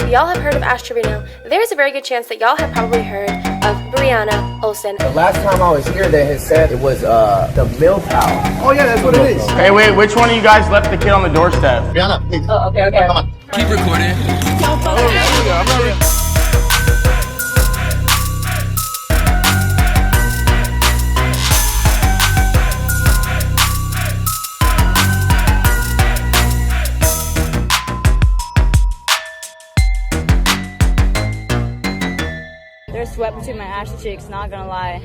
y'all have heard of Ash Trevino, there's a very good chance that y'all have probably heard of Brianna Olsen. The last time I was here, they had said it was the MILF house. Oh yeah, that's what it is. Hey, wait, which one of you guys left the kid on the doorstep? Brianna, please. Oh, okay. Come on. Keep recording. There's sweat between my ass cheeks, not gonna lie.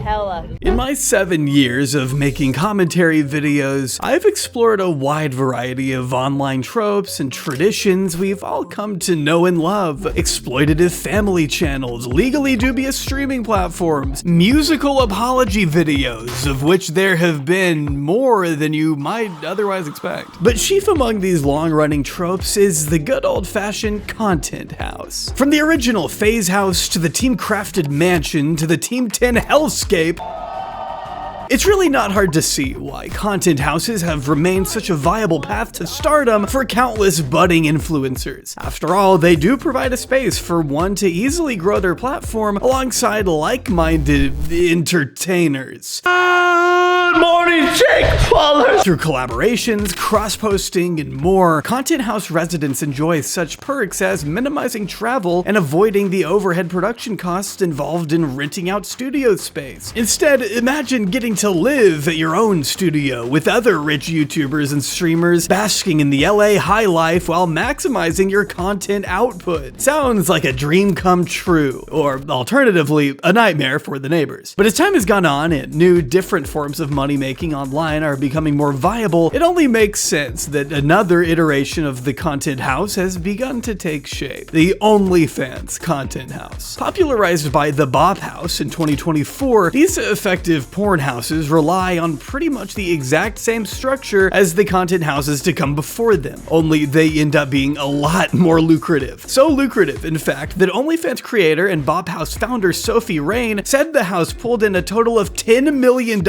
Hella. In my 7 years of making commentary videos, I've explored a wide variety of online tropes and traditions we've all come to know and love. Exploitative family channels, legally dubious streaming platforms, musical apology videos, of which there have been more than you might otherwise expect. But chief among these long-running tropes is the good old-fashioned content house. From the original Phase House to the team-crafted mansion to the Team 10 hellscape, it's really not hard to see why content houses have remained such a viable path to stardom for countless budding influencers. After all, they do provide a space for one to easily grow their platform alongside like-minded entertainers. Good morning, Jake Paul! Through collaborations, cross-posting, and more, content house residents enjoy such perks as minimizing travel and avoiding the overhead production costs involved in renting out studio space. Instead, imagine getting to live at your own studio with other rich YouTubers and streamers basking in the LA high life while maximizing your content output. Sounds like a dream come true, or alternatively, a nightmare for the neighbors. But as time has gone on and new different forms of money making online are becoming more viable, it only makes sense that another iteration of the content house has begun to take shape. The OnlyFans content house. Popularized by the Bop House in 2024, these effective porn houses rely on pretty much the exact same structure as the content houses to come before them, only they end up being a lot more lucrative. So lucrative, in fact, that OnlyFans creator and Bop House founder Sophie Rain said the house pulled in a total of $10 million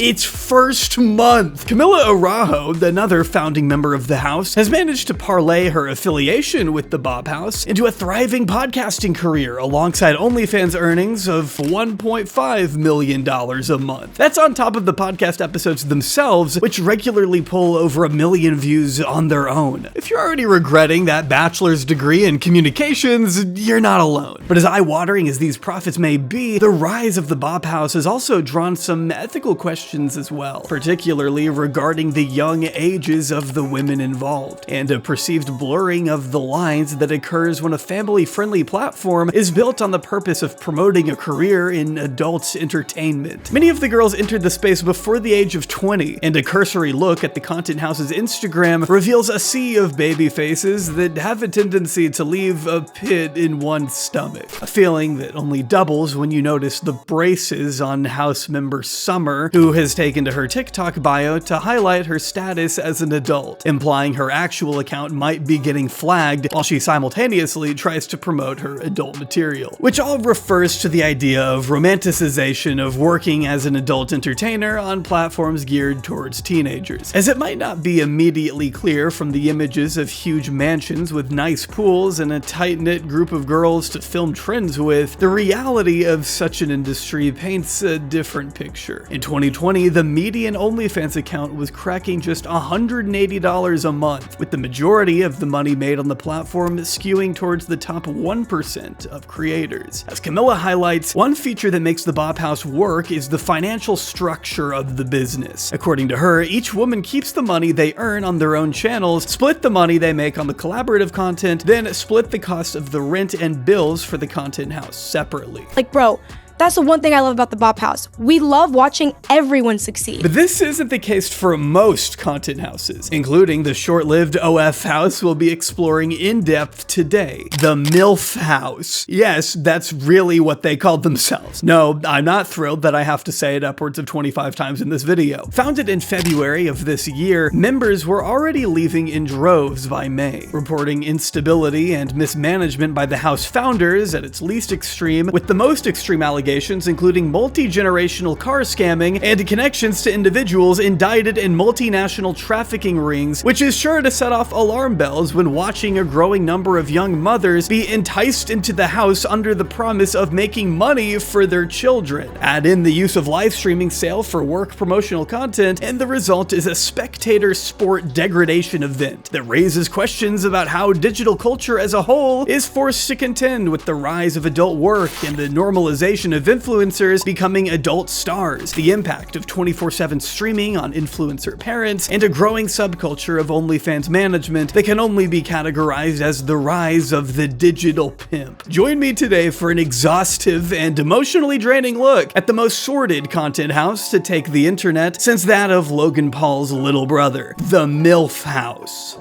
its first month. Camila Araujo, another founding member of the house, has managed to parlay her affiliation with the Bop House into a thriving podcasting career alongside OnlyFans earnings of $1.5 million a month. That's on top of the podcast episodes themselves, which regularly pull over 1 million views on their own. If you're already regretting that bachelor's degree in communications, you're not alone. But as eye-watering as these profits may be, the rise of the Bop House has also drawn some ethical questions as well, particularly regarding the young ages of the women involved, and a perceived blurring of the lines that occurs when a family-friendly platform is built on the purpose of promoting a career in adult entertainment. Many of the girls entered the space before the age of 20, and a cursory look at the content house's Instagram reveals a sea of baby faces that have a tendency to leave a pit in one's stomach. A feeling that only doubles when you notice the braces on house member Summer, who has taken to her TikTok bio to highlight her status as an adult, implying her actual account might be getting flagged while she simultaneously tries to promote her adult material, which all refers to the idea of romanticization of working as an adult entertainer on platforms geared towards teenagers. As it might not be immediately clear from the images of huge mansions with nice pools and a tight-knit group of girls to film trends with, the reality of such an industry paints a different picture. In 2020, the median OnlyFans account was cracking just $180 a month, with the majority of the money made on the platform skewing towards the top 1% of creators. As Camilla highlights, one feature that makes the Bop House work is the financial structure of the business. According to her, each woman keeps the money they earn on their own channels, split the money they make on the collaborative content, then split the cost of the rent and bills for the content house separately. Like, bro, that's the one thing I love about the Bop House. We love watching everyone succeed. But this isn't the case for most content houses, including the short-lived OF house we'll be exploring in depth today, the MILF house. Yes, that's really what they called themselves. No, I'm not thrilled that I have to say it upwards of 25 times in this video. Founded in February of this year, members were already leaving in droves by May, reporting instability and mismanagement by the house founders at its least extreme, with the most extreme allegations allegations, including multi-generational car scamming and connections to individuals indicted in multinational trafficking rings, which is sure to set off alarm bells when watching a growing number of young mothers be enticed into the house under the promise of making money for their children. Add in the use of live streaming sale for work promotional content, and the result is a spectator sport degradation event that raises questions about how digital culture as a whole is forced to contend with the rise of adult work and the normalization of influencers becoming adult stars, the impact of 24/7 streaming on influencer parents, and a growing subculture of OnlyFans management that can only be categorized as the rise of the digital pimp. Join me today for an exhaustive and emotionally draining look at the most sordid content house to take the internet since that of Logan Paul's little brother, the MILF house.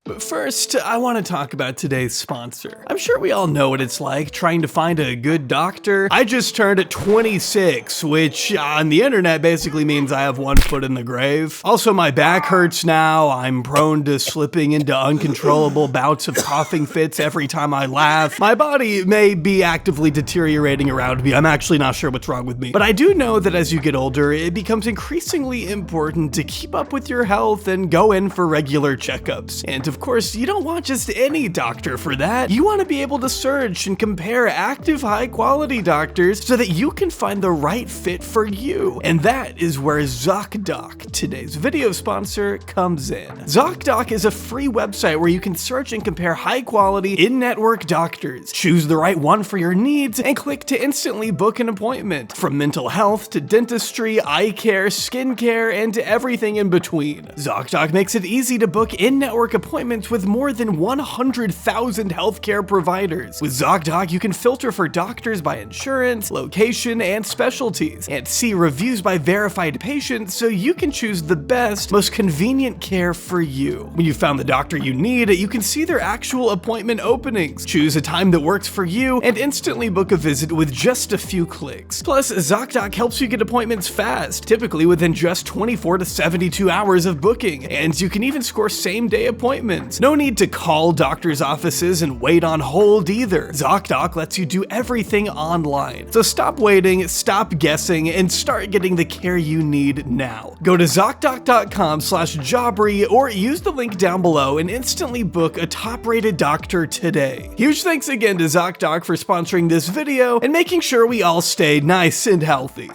But first, I want to talk about today's sponsor. I'm sure we all know what it's like trying to find a good doctor. I just turned 26, which on the internet basically means I have one foot in the grave. Also, my back hurts now. I'm prone to slipping into uncontrollable bouts of coughing fits every time I laugh. My body may be actively deteriorating around me. I'm actually not sure what's wrong with me. But I do know that as you get older, it becomes increasingly important to keep up with your health and go in for regular checkups. And of course, you don't want just any doctor for that. You want to be able to search and compare active, high-quality doctors so that you can find the right fit for you. And that is where ZocDoc, today's video sponsor, comes in. ZocDoc is a free website where you can search and compare high-quality, in-network doctors. Choose the right one for your needs and click to instantly book an appointment. From mental health to dentistry, eye care, skincare, and everything in between. ZocDoc makes it easy to book in-network appointments with more than 100,000 healthcare providers. With ZocDoc, you can filter for doctors by insurance, location, and specialties, and see reviews by verified patients so you can choose the best, most convenient care for you. When you've found the doctor you need, you can see their actual appointment openings, choose a time that works for you, and instantly book a visit with just a few clicks. Plus, ZocDoc helps you get appointments fast, typically within just 24 to 72 hours of booking, and you can even score same-day appointments. No need to call doctors' offices and wait on hold either. ZocDoc lets you do everything online. So stop waiting, stop guessing, and start getting the care you need now. Go to ZocDoc.com/Jobry or use the link down below and instantly book a top-rated doctor today. Huge thanks again to ZocDoc for sponsoring this video and making sure we all stay nice and healthy.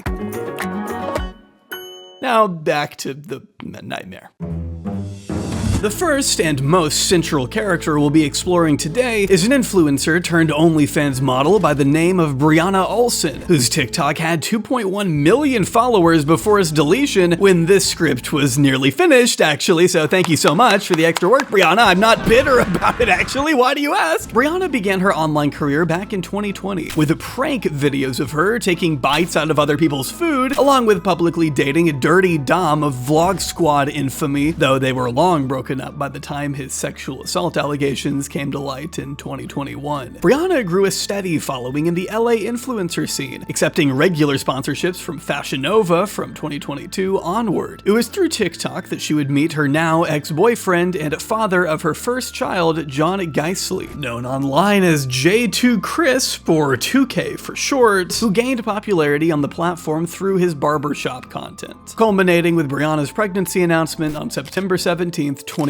Now back to the nightmare. The first and most central character we'll be exploring today is an influencer turned OnlyFans model by the name of Brianna Olsen, whose TikTok had 2.1 million followers before its deletion when this script was nearly finished, actually, so thank you so much for the extra work, Brianna. I'm not bitter about it, actually. Why do you ask? Brianna began her online career back in 2020 with prank videos of her taking bites out of other people's food, along with publicly dating a dirty dom of Vlog Squad infamy, though they were long broken up by the time his sexual assault allegations came to light in 2021. Brianna grew a steady following in the LA influencer scene, accepting regular sponsorships from Fashion Nova from 2022 onward. It was through TikTok that she would meet her now ex-boyfriend and father of her first child, John Geisley, known online as J2 Crisp, or 2K for short, who gained popularity on the platform through his barbershop content, culminating with Brianna's pregnancy announcement on September 17th, 2023.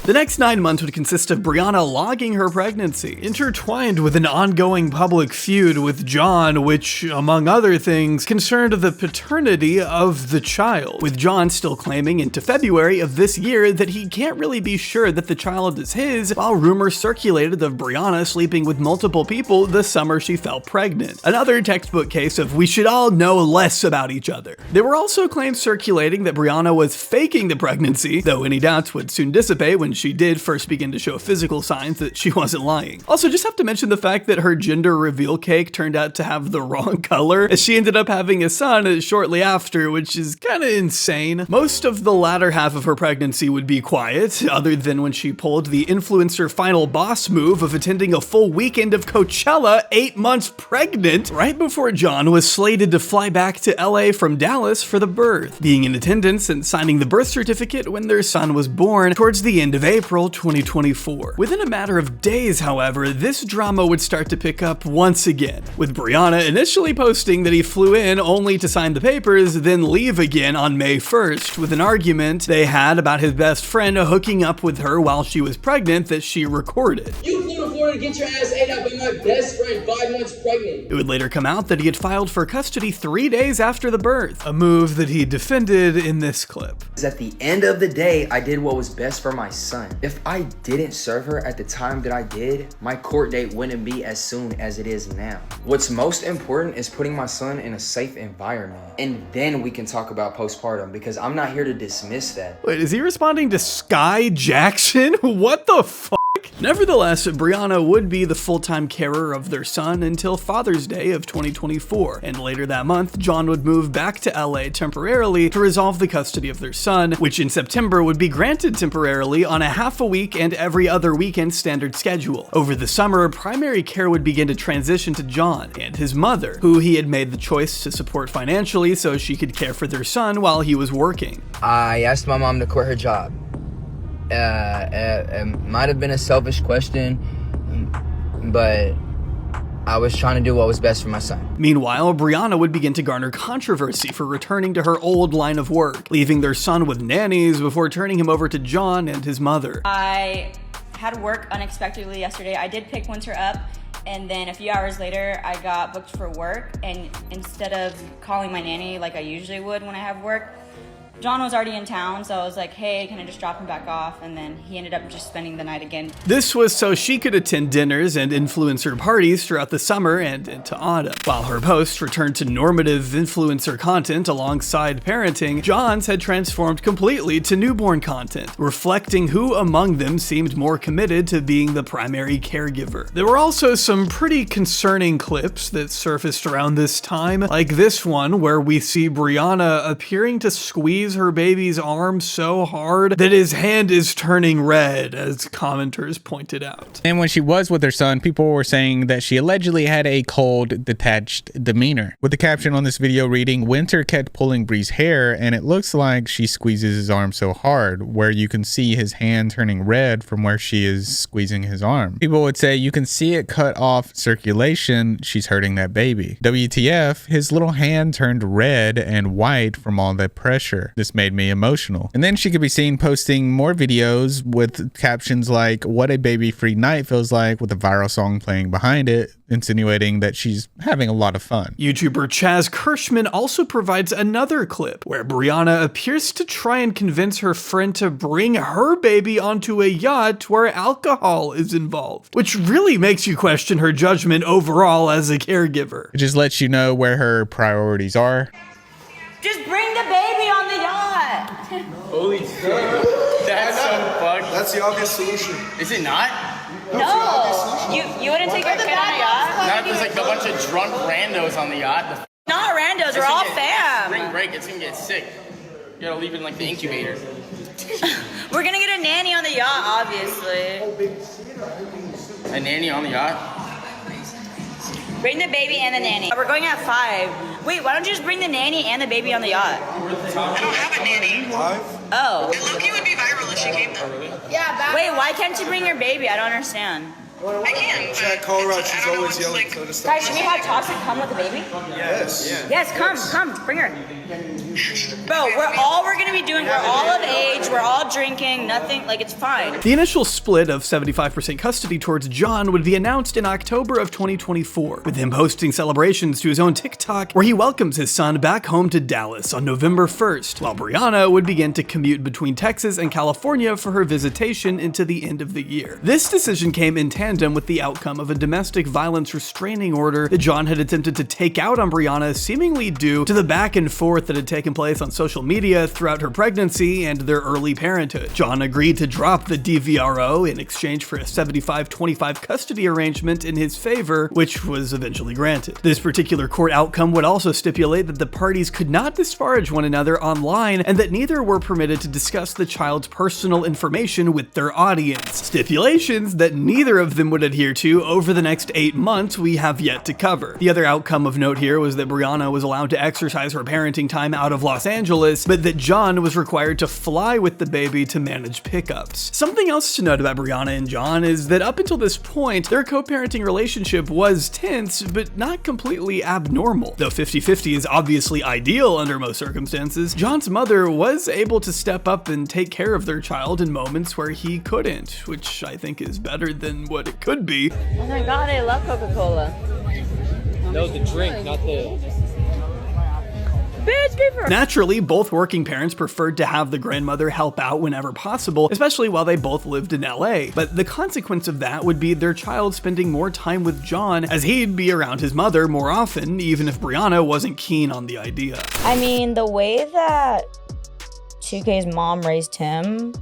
The next 9 months would consist of Brianna logging her pregnancy, intertwined with an ongoing public feud with John, which, among other things, concerned the paternity of the child, with John still claiming into February of this year that he can't really be sure that the child is his, while rumors circulated of Brianna sleeping with multiple people the summer she fell pregnant. Another textbook case of we should all know less about each other. There were also claims circulating that Brianna was faking the pregnancy, though any doubts would soon dissipate when she did first begin to show physical signs that she wasn't lying. Also, just have to mention the fact that her gender reveal cake turned out to have the wrong color, as she ended up having a son shortly after, which is kinda insane. Most of the latter half of her pregnancy would be quiet, other than when she pulled the influencer final boss move of attending a full weekend of Coachella 8 months pregnant, right before John was slated to fly back to LA from Dallas for the birth, being in attendance and signing the birth certificate when their son was born. born towards the end of April 2024. Within a matter of days, however, this drama would start to pick up once again, with Brianna initially posting that he flew in only to sign the papers, then leave again on May 1st, with an argument they had about his best friend hooking up with her while she was pregnant that she recorded. You flew to Florida to get your ass ate out by my best friend 5 months pregnant. It would later come out that he had filed for custody 3 days after the birth, a move that he defended in this clip. At the end of the day, I did what was best for my son. If I didn't serve her at the time that I did, my court date wouldn't be as soon as it is now. What's most important is putting my son in a safe environment. And then we can talk about postpartum, because I'm not here to dismiss that. Wait, is he responding to Sky Jackson? What the fuck? Nevertheless, Brianna would be the full-time carer of their son until Father's Day of 2024, and later that month, John would move back to LA temporarily to resolve the custody of their son, which in September would be granted temporarily on a half-a-week and every other weekend standard schedule. Over the summer, primary care would begin to transition to John and his mother, who he had made the choice to support financially so she could care for their son while he was working. I asked my mom to quit her job. It might have been a selfish question, but I was trying to do what was best for my son. Meanwhile, Brianna would begin to garner controversy for returning to her old line of work, leaving their son with nannies before turning him over to John and his mother. I had work unexpectedly yesterday. I did pick Winter up, and then a few hours later, I got booked for work, and instead of calling my nanny like I usually would when I have work, John was already in town, so I was like, hey, can I just drop him back off? And then he ended up just spending the night again. This was so she could attend dinners and influencer parties throughout the summer and into autumn. While her posts returned to normative influencer content alongside parenting, John's had transformed completely to newborn content, reflecting who among them seemed more committed to being the primary caregiver. There were also some pretty concerning clips that surfaced around this time, like this one where we see Brianna appearing to squeeze her baby's arm so hard that his hand is turning red, as commenters pointed out. And when she was with her son, people were saying that she allegedly had a cold, detached demeanor, with the caption on this video reading, "Winter kept pulling Bree's hair, and it looks like she squeezes his arm so hard," where you can see his hand turning red from where she is squeezing his arm. People would say, "You can see it cut off circulation, she's hurting that baby." WTF, his little hand turned red and white from all that pressure. This made me emotional. And then she could be seen posting more videos with captions like, "What a baby-free night feels like," with a viral song playing behind it, insinuating that she's having a lot of fun. YouTuber Chaz Kirschman also provides another clip where Brianna appears to try and convince her friend to bring her baby onto a yacht where alcohol is involved, which really makes you question her judgment overall as a caregiver. It just lets you know where her priorities are. Just bring the baby on the yacht. Holy shit. That's so fucked. That's the obvious solution. Is it not? No, you wouldn't take your kid on a yacht? Not if there's like a bunch of drunk randos on the yacht. Not randos, we're all fam. Spring break, it's gonna get sick. You gotta leave it in like the incubator. We're gonna get a nanny on the yacht, obviously. A nanny on the yacht? Bring the baby and the nanny. We're going at 5. Wait, why don't you just bring the nanny and the baby on the yacht? I don't have a nanny. Oh. Loki would be viral if she came though. Yeah, wait, why can't you bring your baby? I don't understand. I can. Check Colorado, she's always yelling for the stuff. Guys, should we have Toxic come with the baby? Yes. Yes, come, bring her. Bro, we're gonna be doing, we're all of age, we're all drinking, nothing, like it's fine. The initial split of 75% custody towards John would be announced in October of 2024, with him posting celebrations to his own TikTok where he welcomes his son back home to Dallas on November 1st, while Brianna would begin to commute between Texas and California for her visitation into the end of the year. This decision came in tandem with the outcome of a domestic violence restraining order that John had attempted to take out on Brianna, seemingly due to the back and forth that had taken place on social media throughout her pregnancy and their early parenthood. John agreed to drop the DVRO in exchange for a 75-25 custody arrangement in his favor, which was eventually granted. This particular court outcome would also stipulate that the parties could not disparage one another online and that neither were permitted to discuss the child's personal information with their audience. Stipulations that neither of of them would adhere to over the next 8 months we have yet to cover. The other outcome of note here was that Brianna was allowed to exercise her parenting time out of Los Angeles, but that John was required to fly with the baby to manage pickups. Something else to note about Brianna and John is that up until this point, their co-parenting relationship was tense, but not completely abnormal. Though 50-50 is obviously ideal under most circumstances, John's mother was able to step up and take care of their child in moments where he couldn't, which I think is better than what it could be. Oh my god, I love Coca-Cola. No, the drink, not the... Bitch, give her. Naturally, both working parents preferred to have the grandmother help out whenever possible, especially while they both lived in LA. But the consequence of that would be their child spending more time with John, as he'd be around his mother more often, even if Brianna wasn't keen on the idea. I mean, the way that 2K's mom raised him,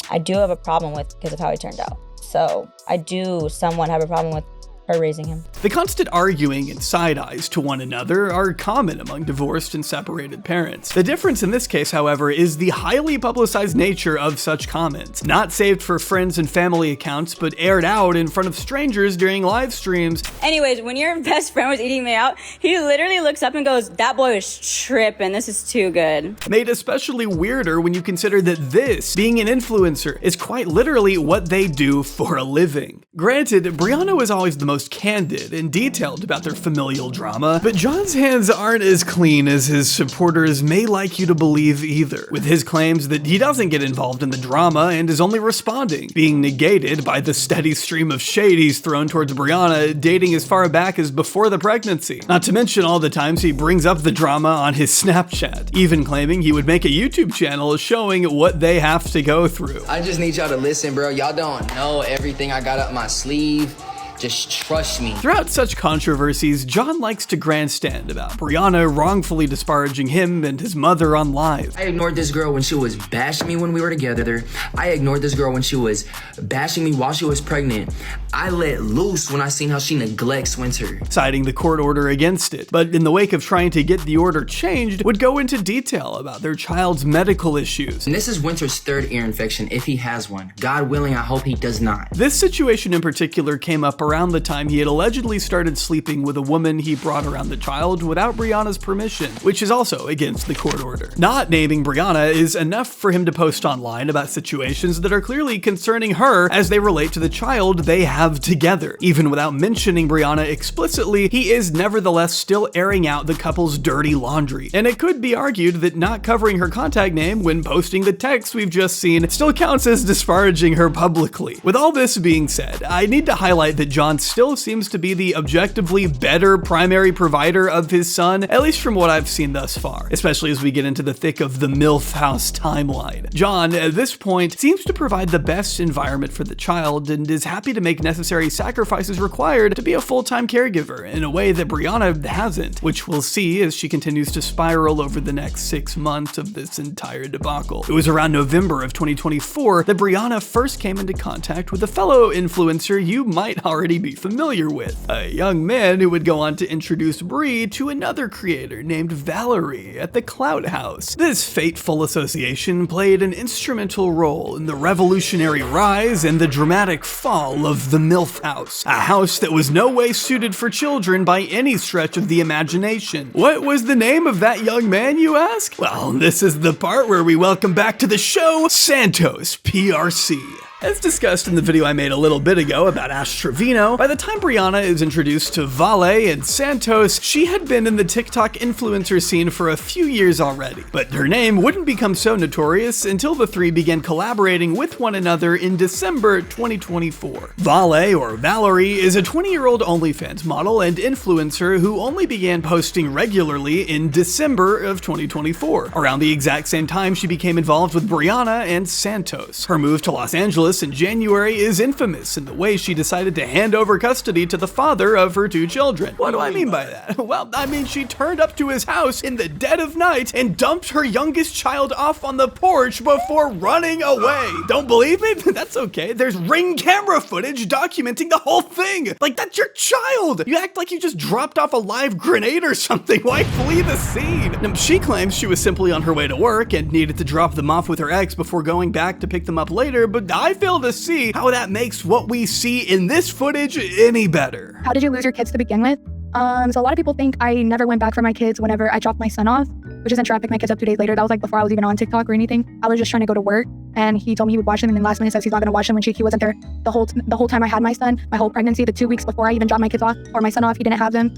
I do have a problem with because of how he turned out. So I do somewhat have a problem with her raising him. The constant arguing and side eyes to one another are common among divorced and separated parents. The difference in this case, however, is the highly publicized nature of such comments. Not saved for friends and family accounts, but aired out in front of strangers during live streams. Anyways, when your best friend was eating me out, he literally looks up and goes, "That boy was tripping, this is too good." Made especially weirder when you consider that this, being an influencer, is quite literally what they do for a living. Granted, Brianna was always the most candid and detailed about their familial drama, but John's hands aren't as clean as his supporters may like you to believe either, with his claims that he doesn't get involved in the drama and is only responding, being negated by the steady stream of shade he's thrown towards Brianna dating as far back as before the pregnancy. Not to mention all the times he brings up the drama on his Snapchat, even claiming he would make a YouTube channel showing what they have to go through. I just need y'all to listen, bro. Y'all don't know everything I got up my sleeve. Just trust me. Throughout such controversies, John likes to grandstand about Brianna wrongfully disparaging him and his mother on live. I ignored this girl when she was bashing me when we were together. I ignored this girl when she was bashing me while she was pregnant. I let loose when I seen how she neglects Winter. Citing the court order against it, but in the wake of trying to get the order changed, would go into detail about their child's medical issues. And this is Winter's third ear infection, if he has one. God willing, I hope he does not. This situation in particular came up around the time he had allegedly started sleeping with a woman he brought around the child without Brianna's permission, which is also against the court order. Not naming Brianna is enough for him to post online about situations that are clearly concerning her as they relate to the child they have together. Even without mentioning Brianna explicitly, he is nevertheless still airing out the couple's dirty laundry. And it could be argued that not covering her contact name when posting the text we've just seen still counts as disparaging her publicly. With all this being said, I need to highlight that John still seems to be the objectively better primary provider of his son, at least from what I've seen thus far, especially as we get into the thick of the MILF house timeline. John, at this point, seems to provide the best environment for the child and is happy to make necessary sacrifices required to be a full-time caregiver in a way that Brianna hasn't, which we'll see as she continues to spiral over the next 6 months of this entire debacle. It was around November of 2024 that Brianna first came into contact with a fellow influencer you might already be familiar with, a young man who would go on to introduce Brie to another creator named Valerie at the Clout House. This fateful association played an instrumental role in the revolutionary rise and the dramatic fall of the MILF house, a house that was no way suited for children by any stretch of the imagination. What was the name of that young man, you ask? Well, this is the part where we welcome back to the show Santos PRC. As discussed in the video I made a little bit ago about Ash Trevino, by the time Brianna is introduced to Vale and Santos, she had been in the TikTok influencer scene for a few years already. But her name wouldn't become so notorious until the three began collaborating with one another in December 2024. Vale, or Valerie, is a 20-year-old OnlyFans model and influencer who only began posting regularly in December of 2024. Around the exact same time she became involved with Brianna and Santos. Her move to Los Angeles in January is infamous in the way she decided to hand over custody to the father of her 2 children. What do I mean by that? Well, I mean she turned up to his house in the dead of night and dumped her youngest child off on the porch before running away. Don't believe me? That's okay. There's Ring camera footage documenting the whole thing. Like, that's your child. You act like you just dropped off a live grenade or something. Why flee the scene? Now, she claims she was simply on her way to work and needed to drop them off with her ex before going back to pick them up later, but I fail to see how that makes what we see in this footage any better. How did you lose your kids to begin with? So a lot of people think I never went back for my kids whenever I dropped my son off, which isn't true. I picked my kids up 2 days later. That was like before I was even on TikTok or anything. I was just trying to go to work, and he told me he would watch them, and then last minute says he's not going to watch them when he wasn't there the whole time I had my son, my whole pregnancy, the 2 weeks before I even dropped my kids off or my son off, he didn't have them.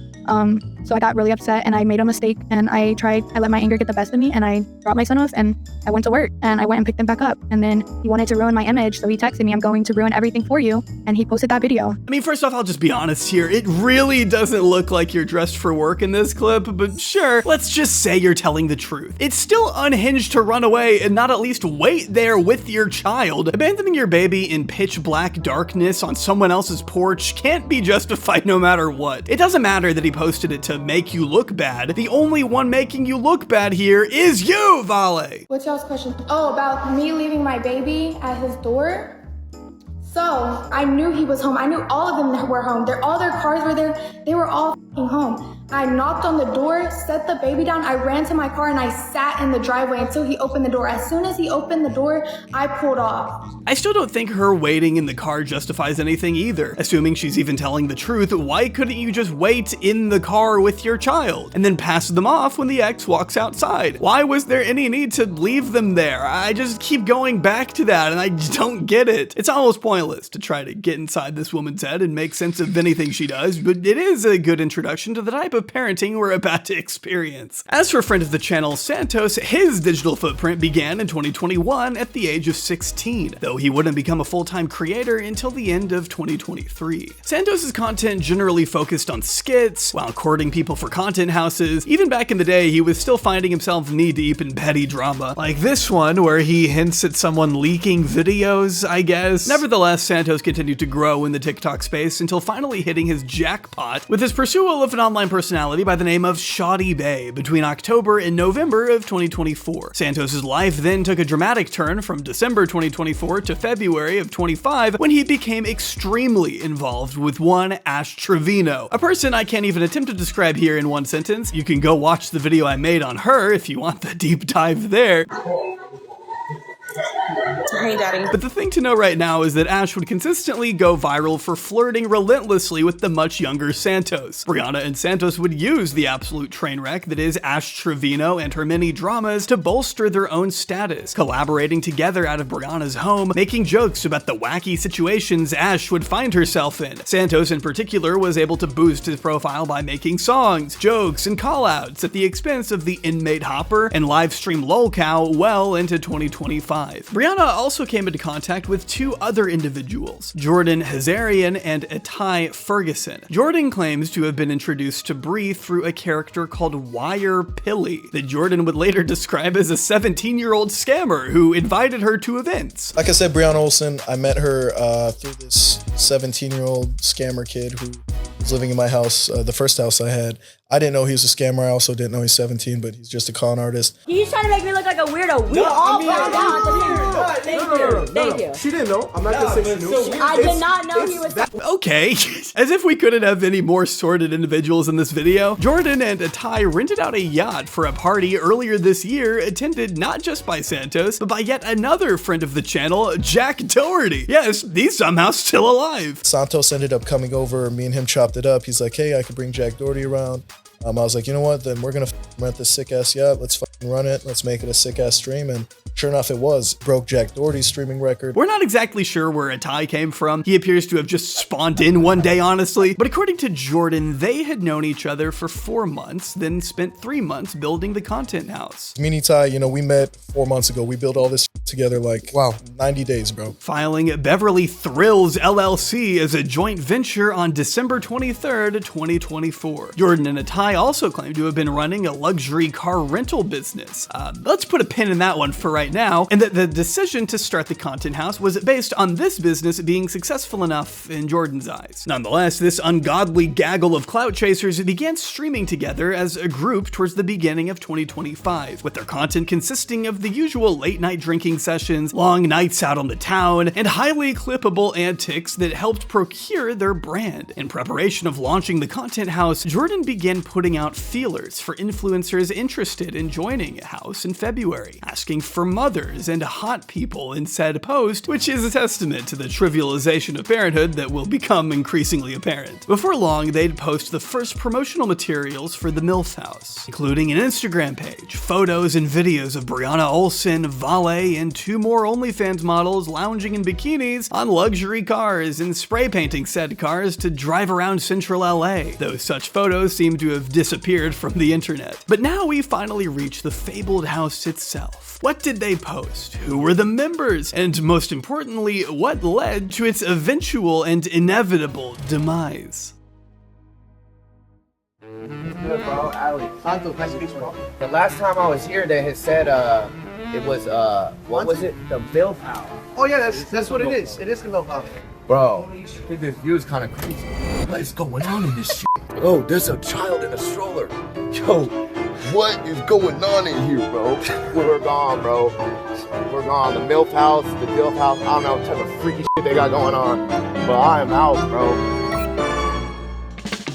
So I got really upset, and I made a mistake, and I let my anger get the best of me, and I dropped my son off, and I went to work, and I went and picked him back up, and then he wanted to ruin my image, so he texted me, "I'm going to ruin everything for you," and he posted that video. I mean, first off, I'll just be honest here. It really doesn't look like you're dressed for work in this clip, but sure, let's just say you're telling the truth. It's still unhinged to run away and not at least wait there with your child. Abandoning your baby in pitch black darkness on someone else's porch can't be justified no matter what. It doesn't matter that he posted it to make you look bad. The only one making you look bad here is you, Vale. What's y'all's question? Oh, about me leaving my baby at his door? So, I knew he was home. I knew all of them were home. All their cars were there. They were all home. I knocked on the door, set the baby down. I ran to my car and I sat in the driveway until he opened the door. As soon as he opened the door, I pulled off. I still don't think her waiting in the car justifies anything either. Assuming she's even telling the truth, why couldn't you just wait in the car with your child and then pass them off when the ex walks outside? Why was there any need to leave them there? I just keep going back to that and I just don't get it. It's almost pointless to try to get inside this woman's head and make sense of anything she does, but it is a good introduction to the type of parenting we're about to experience. As for friend of the channel Santos, his digital footprint began in 2021 at the age of 16, though he wouldn't become a full-time creator until the end of 2023. Santos's content generally focused on skits, while courting people for content houses. Even back in the day, he was still finding himself knee-deep in petty drama, like this one where he hints at someone leaking videos, I guess. Nevertheless, Santos continued to grow in the TikTok space until finally hitting his jackpot with his pursuit of an online personality by the name of Shoddy Bay between October and November of 2024. Santos's life then took a dramatic turn from December 2024 to February of 25 when he became extremely involved with one Ash Trevino, a person I can't even attempt to describe here in one sentence. You can go watch the video I made on her if you want the deep dive there. Hey, Daddy. But the thing to know right now is that Ash would consistently go viral for flirting relentlessly with the much younger Santos. Brianna and Santos would use the absolute train wreck that is Ash Trevino and her many dramas to bolster their own status, collaborating together out of Brianna's home, making jokes about the wacky situations Ash would find herself in. Santos in particular was able to boost his profile by making songs, jokes, and callouts at the expense of the inmate Hopper and livestream lolcow well into 2025. Brianna also came into contact with two other individuals, Jordan Hazarian and Itai Ferguson. Jordan claims to have been introduced to Bree through a character called Wire Pilly that Jordan would later describe as a 17-year-old scammer who invited her to events. Like I said, Brianna Olsen, I met her through this 17-year-old scammer kid who was living in my house, the first house I had. I didn't know he was a scammer. I also didn't know he's 17, but he's just a con artist. He's trying to make me look like a weirdo. We all found out. Thank you. She didn't know. I'm not gonna say she knew. I did not know he was. Okay, as if we couldn't have any more sordid individuals in this video, Jordan and Itai rented out a yacht for a party earlier this year attended not just by Santos, but by yet another friend of the channel, Jack Doherty. Yes, he's somehow still alive. Santos ended up coming over, me and him chopped it up. He's like, hey, I could bring Jack Doherty around. I was like, you know what, then we're gonna rent this sick ass yacht, let's run it, let's make it a sick ass stream, and sure enough it was. Broke Jack Doherty's streaming record. We're not exactly sure where Itai came from. He appears to have just spawned in one day, honestly, but according to Jordan, they had known each other for 4 months, then spent 3 months building the content house. Me and Itai, you know, we met 4 months ago. We built all this together like, wow, 90 days, bro. Filing Beverly Thrills LLC as a joint venture on December 23rd, 2024. Jordan and Itai also claim to have been running a luxury car rental business. Let's put a pin in that one for right now, and that the decision to start the content house was based on this business being successful enough in Jordan's eyes. Nonetheless, this ungodly gaggle of clout chasers began streaming together as a group towards the beginning of 2025, with their content consisting of the usual late night drinking sessions, long nights out on the town, and highly clippable antics that helped procure their brand. In preparation of launching the content house, Jordan began putting out feelers for influencers interested in joining joining a house in February, asking for mothers and hot people in said post, which is a testament to the trivialization of parenthood that will become increasingly apparent. Before long, they'd post the first promotional materials for the MILF house, including an Instagram page, photos and videos of Brianna Olsen, Vale, and 2 more OnlyFans models lounging in bikinis on luxury cars and spray painting said cars to drive around central LA, though such photos seem to have disappeared from the internet. But now we finally reach the fabled house itself. What did they post? Who were the members? And most importantly, what led to its eventual and inevitable demise? Good, bro. Alex. Santos, nice to meet you, bro. The last time I was here, they had said it was what was it? The MILF house. Oh yeah, that's what it is. It is the MILF house. Bro, I think this view is kind of crazy. What is going on in this shit? Oh, there's a child in a stroller. Yo, what is going on in here, bro? We're gone, bro. We're gone. The MILF house, the DILF house. I don't know what type of freaky shit they got going on, but I am out, bro.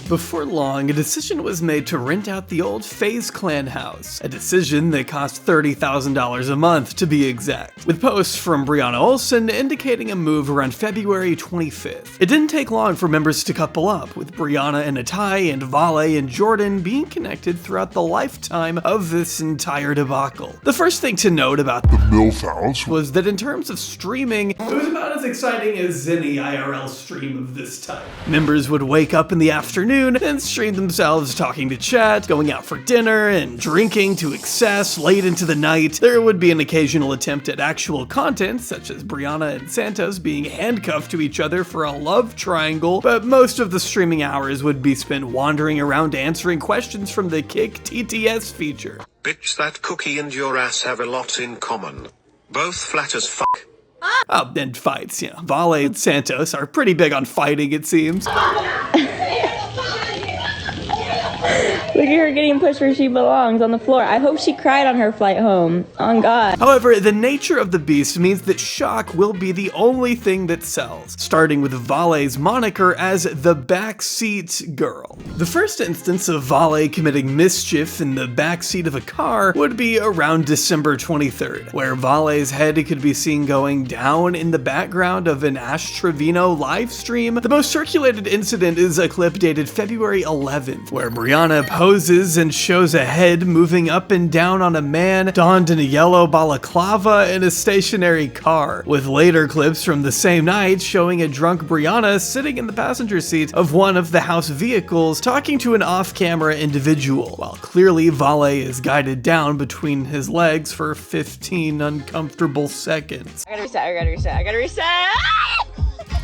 Before long, a decision was made to rent out the old FaZe Clan house, a decision that cost $30,000 a month to be exact, with posts from Brianna Olsen indicating a move around February 25th. It didn't take long for members to couple up, with Brianna and Atai and Vale and Jordan being connected throughout the lifetime of this entire debacle. The first thing to note about the MILF house was that in terms of streaming, it was about as exciting as any IRL stream of this type. Members would wake up in the afternoon and stream themselves talking to chat, going out for dinner, and drinking to excess late into the night. There would be an occasional attempt at actual content, such as Brianna and Santos being handcuffed to each other for a love triangle, but most of the streaming hours would be spent wandering around answering questions from the Kick TTS feature. Bitch, that cookie and your ass have a lot in common. Both flat as fuck. Oh, and fights, yeah. Vale and Santos are pretty big on fighting, it seems. Look at her getting pushed where she belongs, on the floor. I hope she cried on her flight home. On God. However, the nature of the beast means that shock will be the only thing that sells, starting with Vale's moniker as the backseat girl. The first instance of Vale committing mischief in the backseat of a car would be around December 23rd, where Vale's head could be seen going down in the background of an Ash Trevino live stream. The most circulated incident is a clip dated February 11th, where Brianna poses and shows a head moving up and down on a man donned in a yellow balaclava in a stationary car, with later clips from the same night showing a drunk Brianna sitting in the passenger seat of one of the house vehicles talking to an off-camera individual, while clearly Vale is guided down between his legs for 15 uncomfortable seconds. I gotta reset.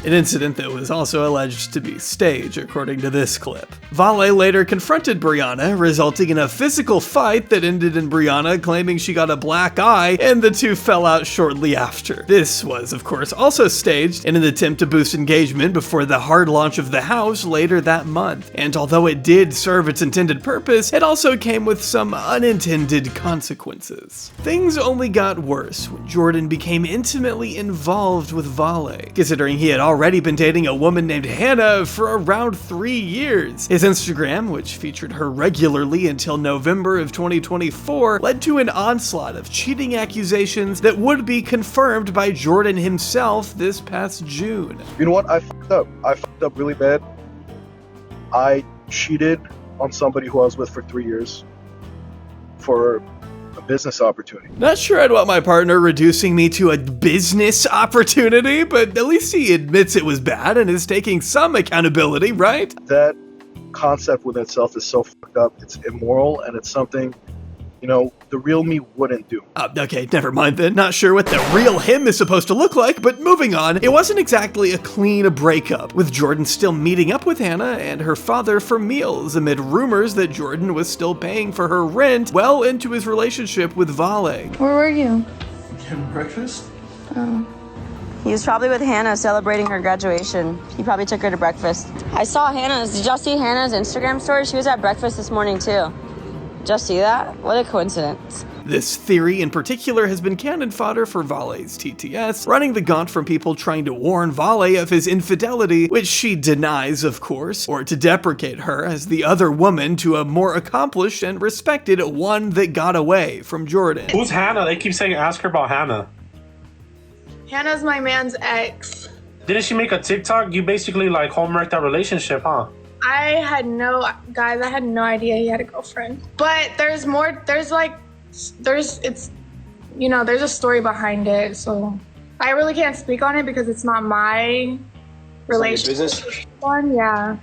An incident that was also alleged to be staged, according to this clip. Vale later confronted Brianna, resulting in a physical fight that ended in Brianna claiming she got a black eye, and the two fell out shortly after. This was, of course, also staged in an attempt to boost engagement before the hard launch of the house later that month. And although it did serve its intended purpose, it also came with some unintended consequences. Things only got worse when Jordan became intimately involved with Vale, considering he had already been dating a woman named Hannah for around 3 years. His Instagram, which featured her regularly until November of 2024, led to an onslaught of cheating accusations that would be confirmed by Jordan himself this past June. You know what? I fucked up. I fucked up really bad. I cheated on somebody who I was with for 3 years for a business opportunity. Not sure I'd want my partner reducing me to a business opportunity, but at least he admits it was bad and is taking some accountability, right? That concept within itself is so fucked up. It's immoral, and it's something, you know, the real me wouldn't do. Okay, never mind then. Not sure what the real him is supposed to look like, but moving on. It wasn't exactly a clean breakup, with Jordan still meeting up with Hannah and her father for meals amid rumors that Jordan was still paying for her rent well into his relationship with Vale. Where were you? Having breakfast? Oh. He was probably with Hannah celebrating her graduation. He probably took her to breakfast. I saw Hannah's. Did y'all see Hannah's Instagram story? She was at breakfast this morning too. Just see that? What a coincidence. This theory in particular has been cannon fodder for Vale's TTS, running the gaunt from people trying to warn Vale of his infidelity, which she denies, of course, or to deprecate her as the other woman to a more accomplished and respected one that got away from Jordan. Who's Hannah? They keep saying ask her about Hannah. Hannah's my man's ex. Didn't she make a TikTok? You basically like homeworked that relationship, huh? I had no idea he had a girlfriend. But there's more, there's a story behind it. So I really can't speak on it because it's not my relationship. Yeah.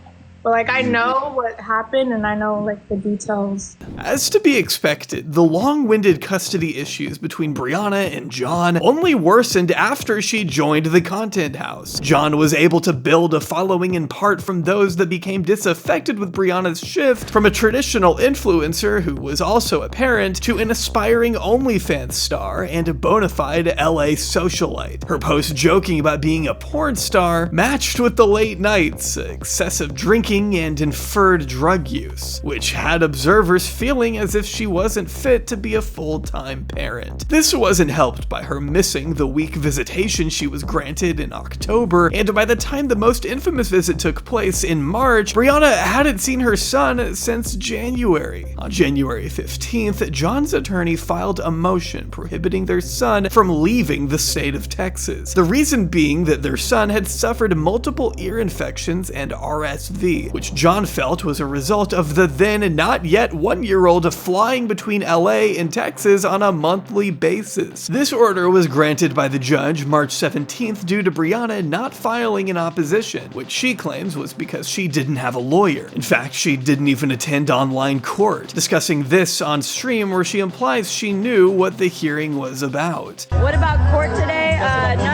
But like I know what happened and I know like the details. As to be expected, the long-winded custody issues between Brianna and John only worsened after she joined the content house. John was able to build a following in part from those that became disaffected with Brianna's shift from a traditional influencer who was also a parent to an aspiring OnlyFans star and a bona fide LA socialite. Her post joking about being a porn star matched with the late nights, excessive drinking, and inferred drug use, which had observers feeling as if she wasn't fit to be a full-time parent. This wasn't helped by her missing the week visitation she was granted in October, and by the time the most infamous visit took place in March, Brianna hadn't seen her son since January. On January 15th, John's attorney filed a motion prohibiting their son from leaving the state of Texas. The reason being that their son had suffered multiple ear infections and RSV, which John felt was a result of the then not yet 1-year-old flying between LA and Texas on a monthly basis. This order was granted by the judge March 17th due to Brianna not filing an opposition, which she claims was because she didn't have a lawyer. In fact, she didn't even attend online court, discussing this on stream where she implies she knew what the hearing was about. What about court today?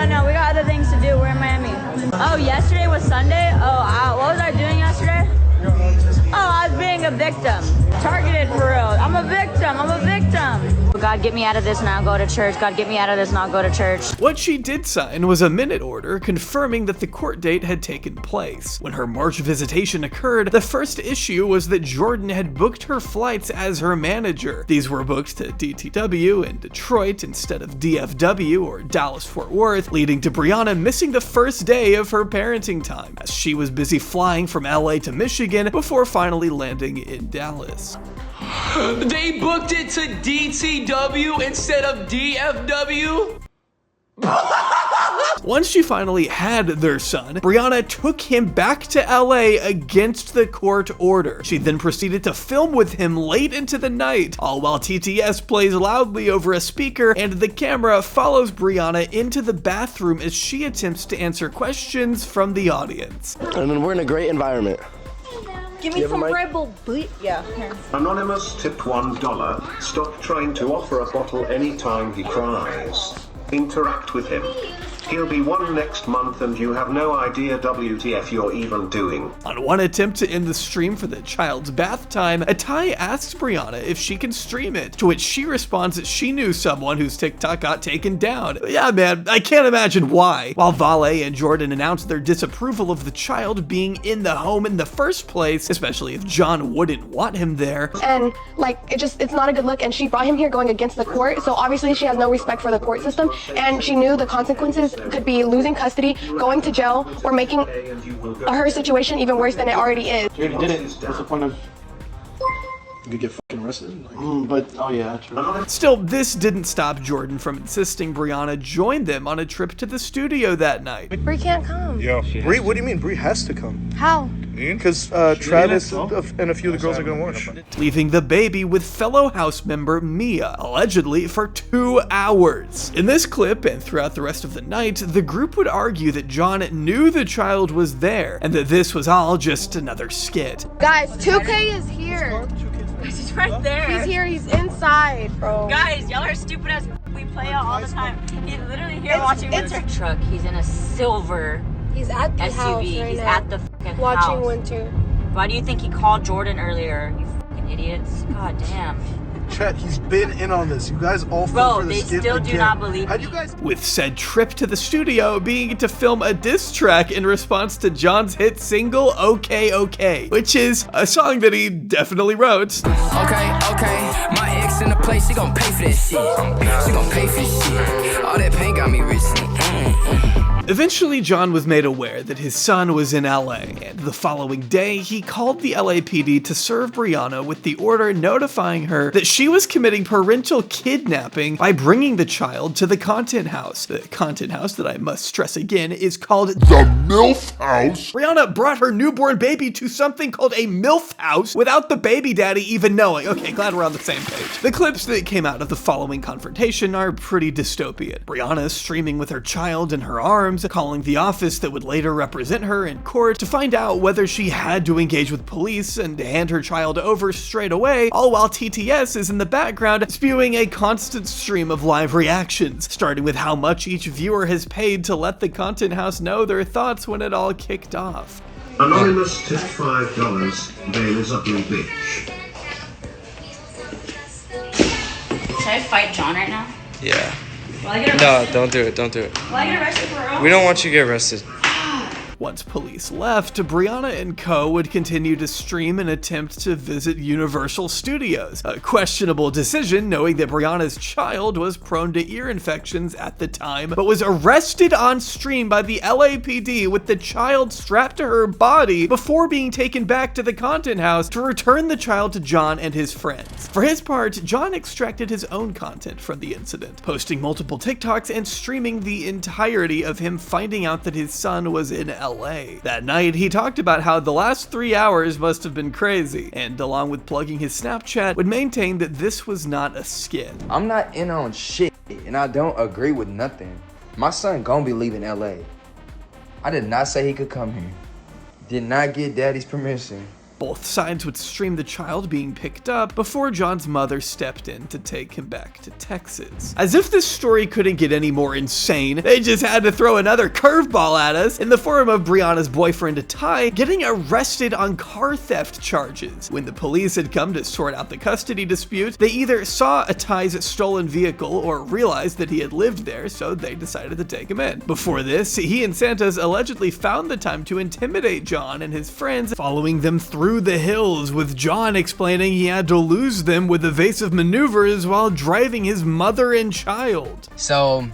No, we got other things to do. We're in Miami. Oh, yesterday was Sunday? What was I doing yesterday? Oh, I was being a victim. Targeted for real. I'm a victim. God, get me out of this and I'll go to church. God, get me out of this and I'll go to church. What she did sign was a minute order confirming that the court date had taken place. When her March visitation occurred, the first issue was that Jordan had booked her flights as her manager. These were booked to DTW in Detroit instead of DFW or Dallas-Fort Worth, leading to Brianna missing the first day of her parenting time, as she was busy flying from LA to Michigan before finally landing in Dallas. They booked it to DTW instead of DFW? Once she finally had their son, Brianna took him back to LA against the court order. She then proceeded to film with him late into the night, all while TTS plays loudly over a speaker and the camera follows Brianna into the bathroom as she attempts to answer questions from the audience. And then we're in a great environment. Give me some Red Bull, please. Yeah, here. Anonymous tipped $1. Stop trying to offer a bottle anytime he cries. Interact with him. He'll be one next month and you have no idea WTF you're even doing. On one attempt to end the stream for the child's bath time, Atai asks Brianna if she can stream it, to which she responds that she knew someone whose TikTok got taken down. Yeah man, I can't imagine why. While Vale and Jordan announced their disapproval of the child being in the home in the first place, especially if John wouldn't want him there. And like, it's not a good look, and she brought him here going against the court, so obviously she has no respect for the court system, and she knew the consequences could be losing custody, going to jail, or making her situation even worse than it already is. You already did it. What's the point of... You could get fucking arrested. But, oh yeah, true. Still, this didn't stop Jordan from insisting Brianna join them on a trip to the studio that night. Bree can't come. Yeah. Bree, what do you mean? Bree has to come. How? Because Travis and a few of the girls are going to watch. Leaving the baby with fellow house member Mia, allegedly for 2 hours. In this clip and throughout the rest of the night, the group would argue that John knew the child was there and that this was all just another skit. Guys, 2K is here. He's right there. He's here. He's inside, bro. Guys, y'all are stupid as we play out all the time. He's literally here watching Winter. Truck. He's in a silver He's at the SUV. house right He's now. at the fucking Watching house. Winter. Why do you think he called Jordan earlier? You fucking idiots. God damn. Chat, he's been in on this. You guys all Bro, they still do not believe me. With said trip to the studio being to film a diss track in response to John's hit single, OK OK, which is a song that he definitely wrote. Okay, my ex X in the place, she gon' pay for that shit. She gon' pay for this shit. All that pain got me rich. Eventually, John was made aware that his son was in LA, and the following day, he called the LAPD to serve Brianna with the order notifying her that she was committing parental kidnapping by bringing the child to the content house. The content house, that I must stress again, is called the MILF house. Brianna brought her newborn baby to something called a MILF house without the baby daddy even knowing. Okay, glad we're on the same page. The clips that came out of the following confrontation are pretty dystopian. Brianna streaming with her child in her arms, calling the office that would later represent her in court to find out whether she had to engage with police and hand her child over straight away, all while TTS is in the background spewing a constant stream of live reactions, starting with how much each viewer has paid to let the content house know their thoughts when it all kicked off. Anonymous tipped $5. Bail is ugly bitch. Should I fight John right now? Yeah. Will I get No, arrested? don't do it. Don't do it. Will I get arrested for real? We don't want you to get arrested. Once police left, Brianna and co would continue to stream and attempt to visit Universal Studios. A questionable decision, knowing that Brianna's child was prone to ear infections at the time, but was arrested on stream by the LAPD with the child strapped to her body before being taken back to the content house to return the child to John and his friends. For his part, John extracted his own content from the incident, posting multiple TikToks and streaming the entirety of him finding out that his son was in LA. That night, he talked about how the last 3 hours must have been crazy, and along with plugging his Snapchat, would maintain that this was not a skit. I'm not in on shit, and I don't agree with nothing. My son gon' be leaving LA. I did not say he could come here. Did not get daddy's permission. Both sides would stream the child being picked up before John's mother stepped in to take him back to Texas. As if this story couldn't get any more insane, they just had to throw another curveball at us in the form of Brianna's boyfriend Ty getting arrested on car theft charges. When the police had come to sort out the custody dispute, they either saw Ty's stolen vehicle or realized that he had lived there, so they decided to take him in. Before this, he and Santos allegedly found the time to intimidate John and his friends, following them through the hills, with John explaining he had to lose them with evasive maneuvers while driving his mother and child. So,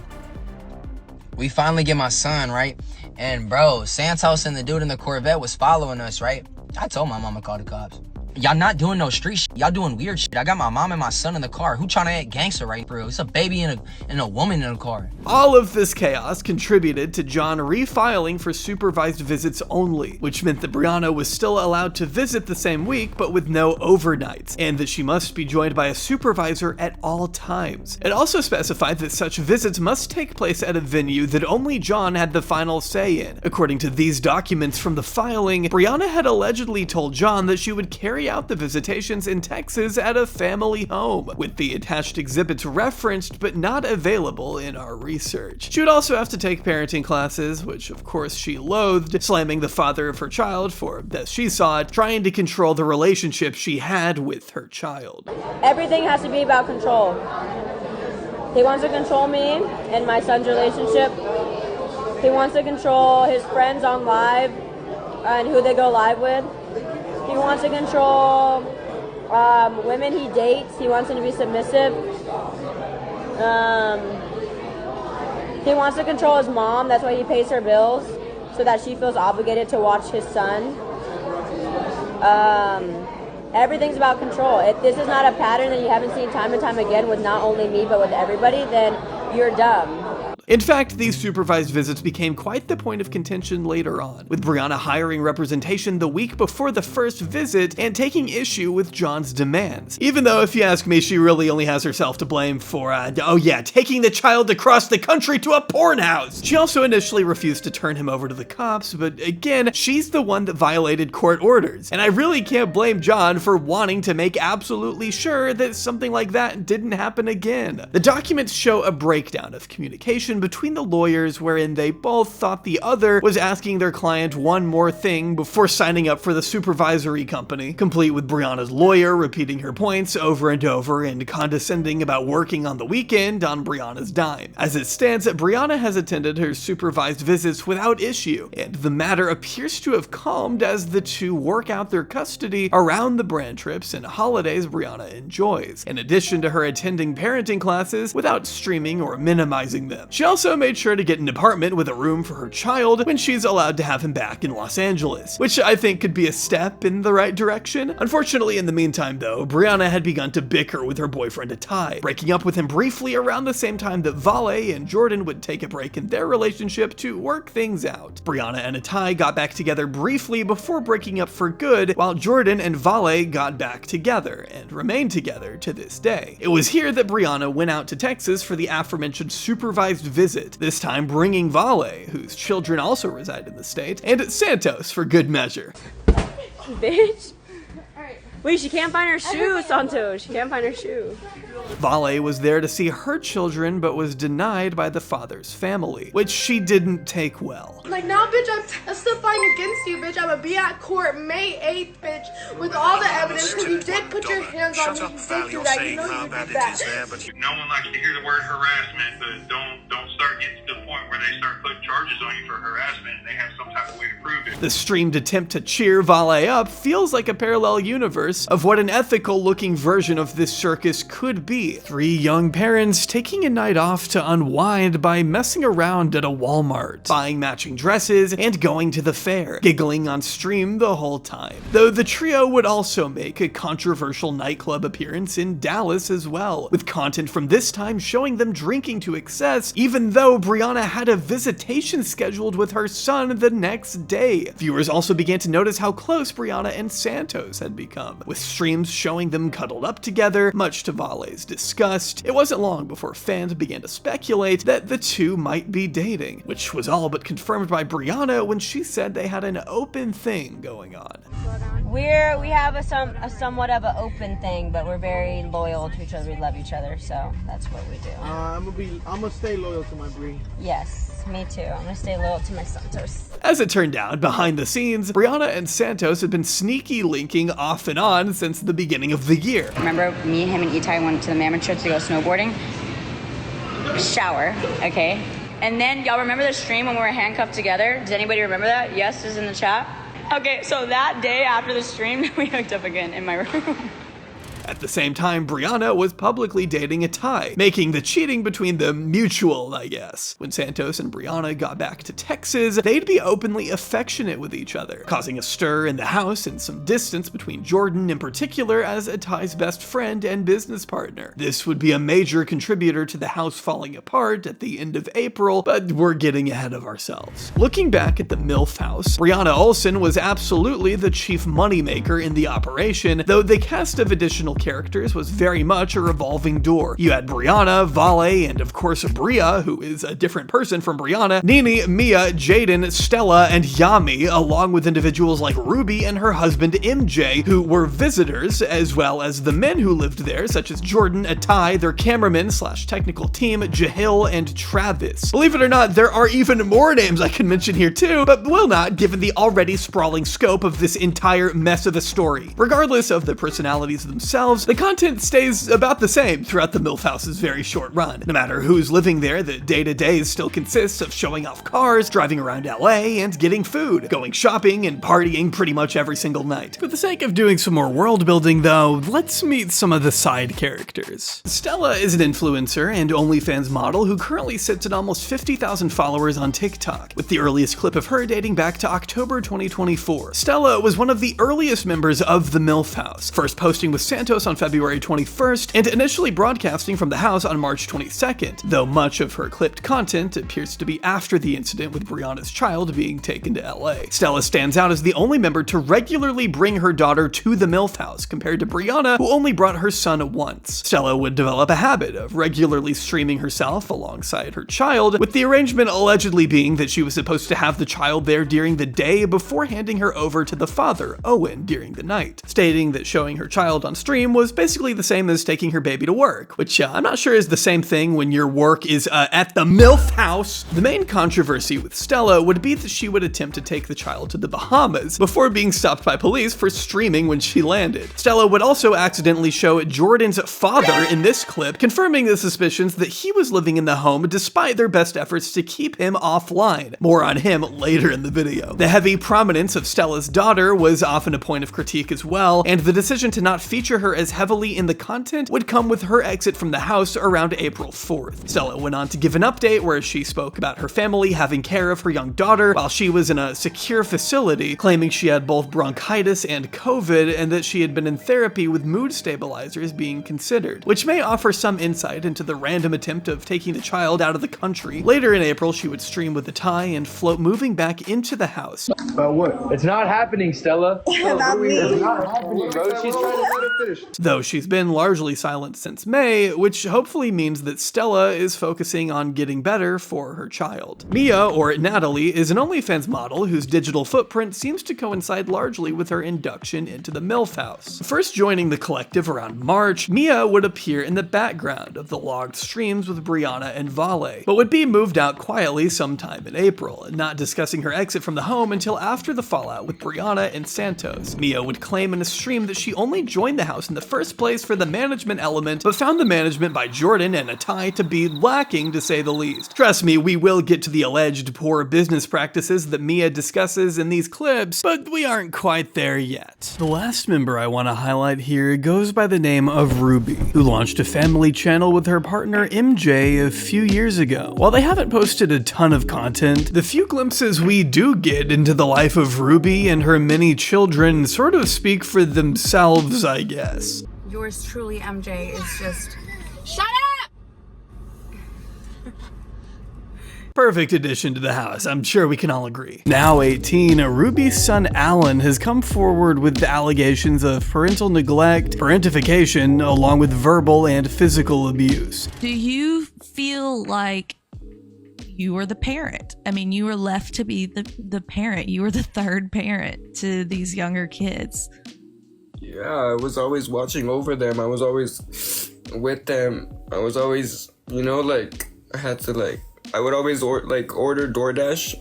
we finally get my son, right? And bro, Santos and the dude in the Corvette was following us, right? I told my mama to call the cops. Y'all not doing no street shit. Y'all doing weird shit. I got my mom and my son in the car. Who trying to act gangster right through? It's a baby and a woman in the car. All of this chaos contributed to John refiling for supervised visits only, which meant that Brianna was still allowed to visit the same week, but with no overnights, and that she must be joined by a supervisor at all times. It also specified that such visits must take place at a venue that only John had the final say in. According to these documents from the filing, Brianna had allegedly told John that she would carry out the visitations in Texas at a family home, with the attached exhibits referenced but not available in our research. She would also have to take parenting classes, which of course she loathed, slamming the father of her child for, as she saw it, trying to control the relationship she had with her child. Everything has to be about control. He wants to control me and my son's relationship. He wants to control his friends on live and who they go live with. He wants to control women he dates. He wants them to be submissive. He wants to control his mom. That's why he pays her bills, so that she feels obligated to watch his son. Everything's about control. If this is not a pattern that you haven't seen time and time again with not only me, but with everybody, then you're dumb. In fact, these supervised visits became quite the point of contention later on, with Brianna hiring representation the week before the first visit and taking issue with John's demands. Even though, if you ask me, she really only has herself to blame for, taking the child across the country to a porn house. She also initially refused to turn him over to the cops, but again, she's the one that violated court orders, and I really can't blame John for wanting to make absolutely sure that something like that didn't happen again. The documents show a breakdown of communication conversation between the lawyers wherein they both thought the other was asking their client one more thing before signing up for the supervisory company, complete with Brianna's lawyer repeating her points over and over and condescending about working on the weekend on Brianna's dime. As it stands, Brianna has attended her supervised visits without issue, and the matter appears to have calmed as the two work out their custody around the brand trips and holidays Brianna enjoys, in addition to her attending parenting classes without streaming or minimizing them. She also made sure to get an apartment with a room for her child when she's allowed to have him back in Los Angeles, which I think could be a step in the right direction. Unfortunately, in the meantime though, Brianna had begun to bicker with her boyfriend Ty, breaking up with him briefly around the same time that Vale and Jordan would take a break in their relationship to work things out. Brianna and Ty got back together briefly before breaking up for good, while Jordan and Vale got back together and remain together to this day. It was here that Brianna went out to Texas for the aforementioned supervised visit, this time bringing Vale, whose children also reside in the state, and Santos for good measure. Bitch. Wait, she can't find her shoe, Santos. She can't find her shoe. Vale was there to see her children, but was denied by the father's family, which she didn't take well. Like, now, bitch, I'm testifying against you, bitch. I'm gonna be at court May 8th, bitch, with all the evidence, because you did put your hands on me. You did do that. You know you did that. No one likes to hear the word harassment, but don't start getting to the point where they start putting charges on you for harassment and they have some type of way to prove it. The streamed attempt to cheer Vale up feels like a parallel universe of what an ethical-looking version of this circus could be. 3 young parents taking a night off to unwind by messing around at a Walmart, buying matching dresses, and going to the fair, giggling on stream the whole time. Though the trio would also make a controversial nightclub appearance in Dallas as well, with content from this time showing them drinking to excess, even though Brianna had a visitation scheduled with her son the next day. Viewers also began to notice how close Brianna and Santos had become, with streams showing them cuddled up together, much to Vale's disgust. It wasn't long before fans began to speculate that the two might be dating, which was all but confirmed by Brianna when she said they had an open thing going on. We have a somewhat of an open thing, but we're very loyal to each other. We love each other, so that's what we do. I'm gonna stay loyal to my Brie. Yes, me too. I'm gonna stay loyal to my Santos. As it turned out, behind the scenes, Brianna and Santos had been sneaky linking off and on since the beginning of the year. Remember, me, him, and Itai went to the Mammoth trip to go snowboarding? Shower, okay? And then, y'all remember the stream when we were handcuffed together? Does anybody remember that? Yes is in the chat. Okay, so that day after the stream, we hooked up again in my room. At the same time, Brianna was publicly dating Ty, making the cheating between them mutual, I guess. When Santos and Brianna got back to Texas, they'd be openly affectionate with each other, causing a stir in the house and some distance between Jordan in particular as Ty's best friend and business partner. This would be a major contributor to the house falling apart at the end of April, but we're getting ahead of ourselves. Looking back at the MILF house, Brianna Olsen was absolutely the chief moneymaker in the operation, though the cast of additional characters was very much a revolving door. You had Brianna, Vale, and of course Bria, who is a different person from Brianna, Nini, Mia, Jaden, Stella, and Yami, along with individuals like Ruby and her husband MJ, who were visitors, as well as the men who lived there, such as Jordan, Ty, their cameraman / technical team, Jahil, and Travis. Believe it or not, there are even more names I can mention here too, but will not, given the already sprawling scope of this entire mess of a story. Regardless of the personalities themselves, the content stays about the same throughout the MILF house's very short run. No matter who's living there, the day-to-day still consists of showing off cars, driving around LA, and getting food, going shopping, and partying pretty much every single night. For the sake of doing some more world building though, let's meet some of the side characters. Stella is an influencer and OnlyFans model who currently sits at almost 50,000 followers on TikTok, with the earliest clip of her dating back to October 2024. Stella was one of the earliest members of the MILF house, first posting with Santos on February 21st and initially broadcasting from the house on March 22nd, though much of her clipped content appears to be after the incident with Brianna's child being taken to LA. Stella stands out as the only member to regularly bring her daughter to the MILF house, compared to Brianna, who only brought her son once. Stella would develop a habit of regularly streaming herself alongside her child, with the arrangement allegedly being that she was supposed to have the child there during the day before handing her over to the father, Owen, during the night, stating that showing her child on stream stream was basically the same as taking her baby to work, which I'm not sure is the same thing when your work is at the MILF house. The main controversy with Stella would be that she would attempt to take the child to the Bahamas before being stopped by police for streaming when she landed. Stella would also accidentally show Jordan's father in this clip, confirming the suspicions that he was living in the home despite their best efforts to keep him offline. More on him later in the video. The heavy prominence of Stella's daughter was often a point of critique as well, and the decision to not feature her as heavily in the content would come with her exit from the house around April 4th. Stella went on to give an update where she spoke about her family having care of her young daughter while she was in a secure facility, claiming she had both bronchitis and COVID and that she had been in therapy with mood stabilizers being considered, which may offer some insight into the random attempt of taking the child out of the country. Later in April, she would stream with a tie and float moving back into the house. What? It's not happening, Stella. Not me. It's not happening, bro. She's trying to let her finish. Though she's been largely silent since May, which hopefully means that Stella is focusing on getting better for her child. Mia, or Natalie, is an OnlyFans model whose digital footprint seems to coincide largely with her induction into the MILF house. First joining the collective around March, Mia would appear in the background of the logged streams with Brianna and Vale, but would be moved out quietly sometime in April, not discussing her exit from the home until after the fallout with Brianna and Santos. Mia would claim in a stream that she only joined the house in the first place for the management element, but found the management by Jordan and Atai to be lacking, to say the least. Trust me, we will get to the alleged poor business practices that Mia discusses in these clips, but we aren't quite there yet. The last member I want to highlight here goes by the name of Ruby, who launched a family channel with her partner MJ a few years ago. While they haven't posted a ton of content, the few glimpses we do get into the life of Ruby and her many children sort of speak for themselves, I guess. Yours truly, MJ, is just... Shut up! Perfect addition to the house, I'm sure we can all agree. Now 18, Ruby's son Alan has come forward with allegations of parental neglect, parentification, along with verbal and physical abuse. Do you feel like you were the parent? I mean, you were left to be the parent. You were the third parent to these younger kids. Yeah, I was always watching over them. I was always with them. I was always, I had to I would always order DoorDash.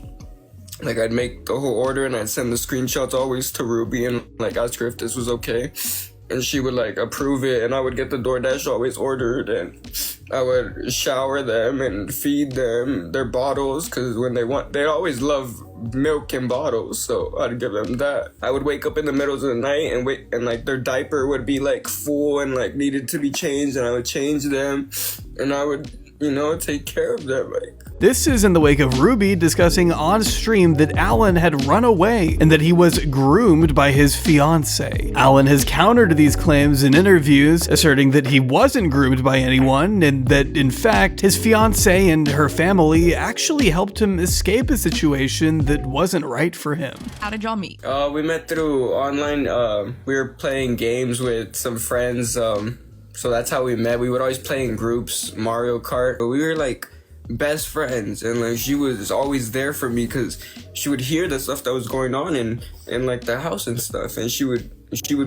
I'd make the whole order and I'd send the screenshots always to Ruby and ask her if this was okay. And she would approve it, and I would get the DoorDash always ordered, and I would shower them and feed them their bottles, because when they always love milk and bottles, so I'd give them that. I would wake up in the middle of the night and wait, and their diaper would be full and needed to be changed, and I would change them, and I would take care of them. This is in the wake of Ruby discussing on stream that Alan had run away and that he was groomed by his fiancée. Alan has countered these claims in interviews, asserting that he wasn't groomed by anyone and that, in fact, his fiancée and her family actually helped him escape a situation that wasn't right for him. How did y'all meet? We met through online. We were playing games with some friends, so that's how we met. We would always play in groups, Mario Kart. But we were best friends, and she was always there for me because she would hear the stuff that was going on in the house and stuff, and she would hear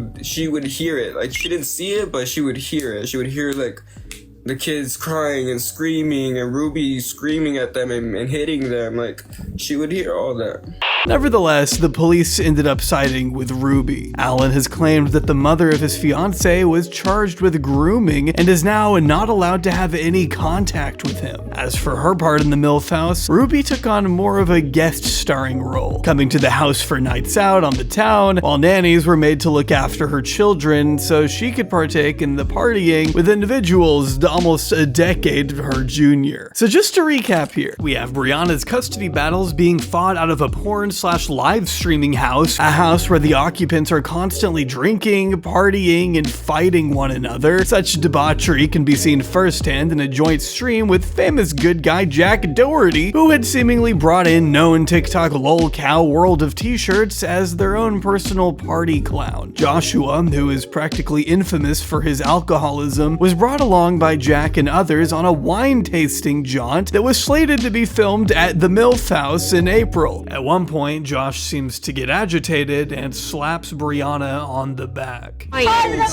it. She didn't see it, but she would hear it. She would hear the kids crying and screaming and Ruby screaming at them and hitting them. She would hear all that. Nevertheless, the police ended up siding with Ruby. Alan has claimed that the mother of his fiancée was charged with grooming and is now not allowed to have any contact with him. As for her part in the MILF house, Ruby took on more of a guest starring role, coming to the house for nights out on the town, while nannies were made to look after her children so she could partake in the partying with individuals almost a decade her junior. So just to recap here, we have Brianna's custody battles being fought out of a porn/live streaming house, a house where the occupants are constantly drinking, partying, and fighting one another. Such debauchery can be seen firsthand in a joint stream with famous good guy Jack Doherty, who had seemingly brought in known TikTok lolcow world of t-shirts as their own personal party clown. Joshua, who is practically infamous for his alcoholism, was brought along by Jack and others on a wine tasting jaunt that was slated to be filmed at the MILF house in April. At one point, point, Josh seems to get agitated and slaps Brianna on the back. Josh,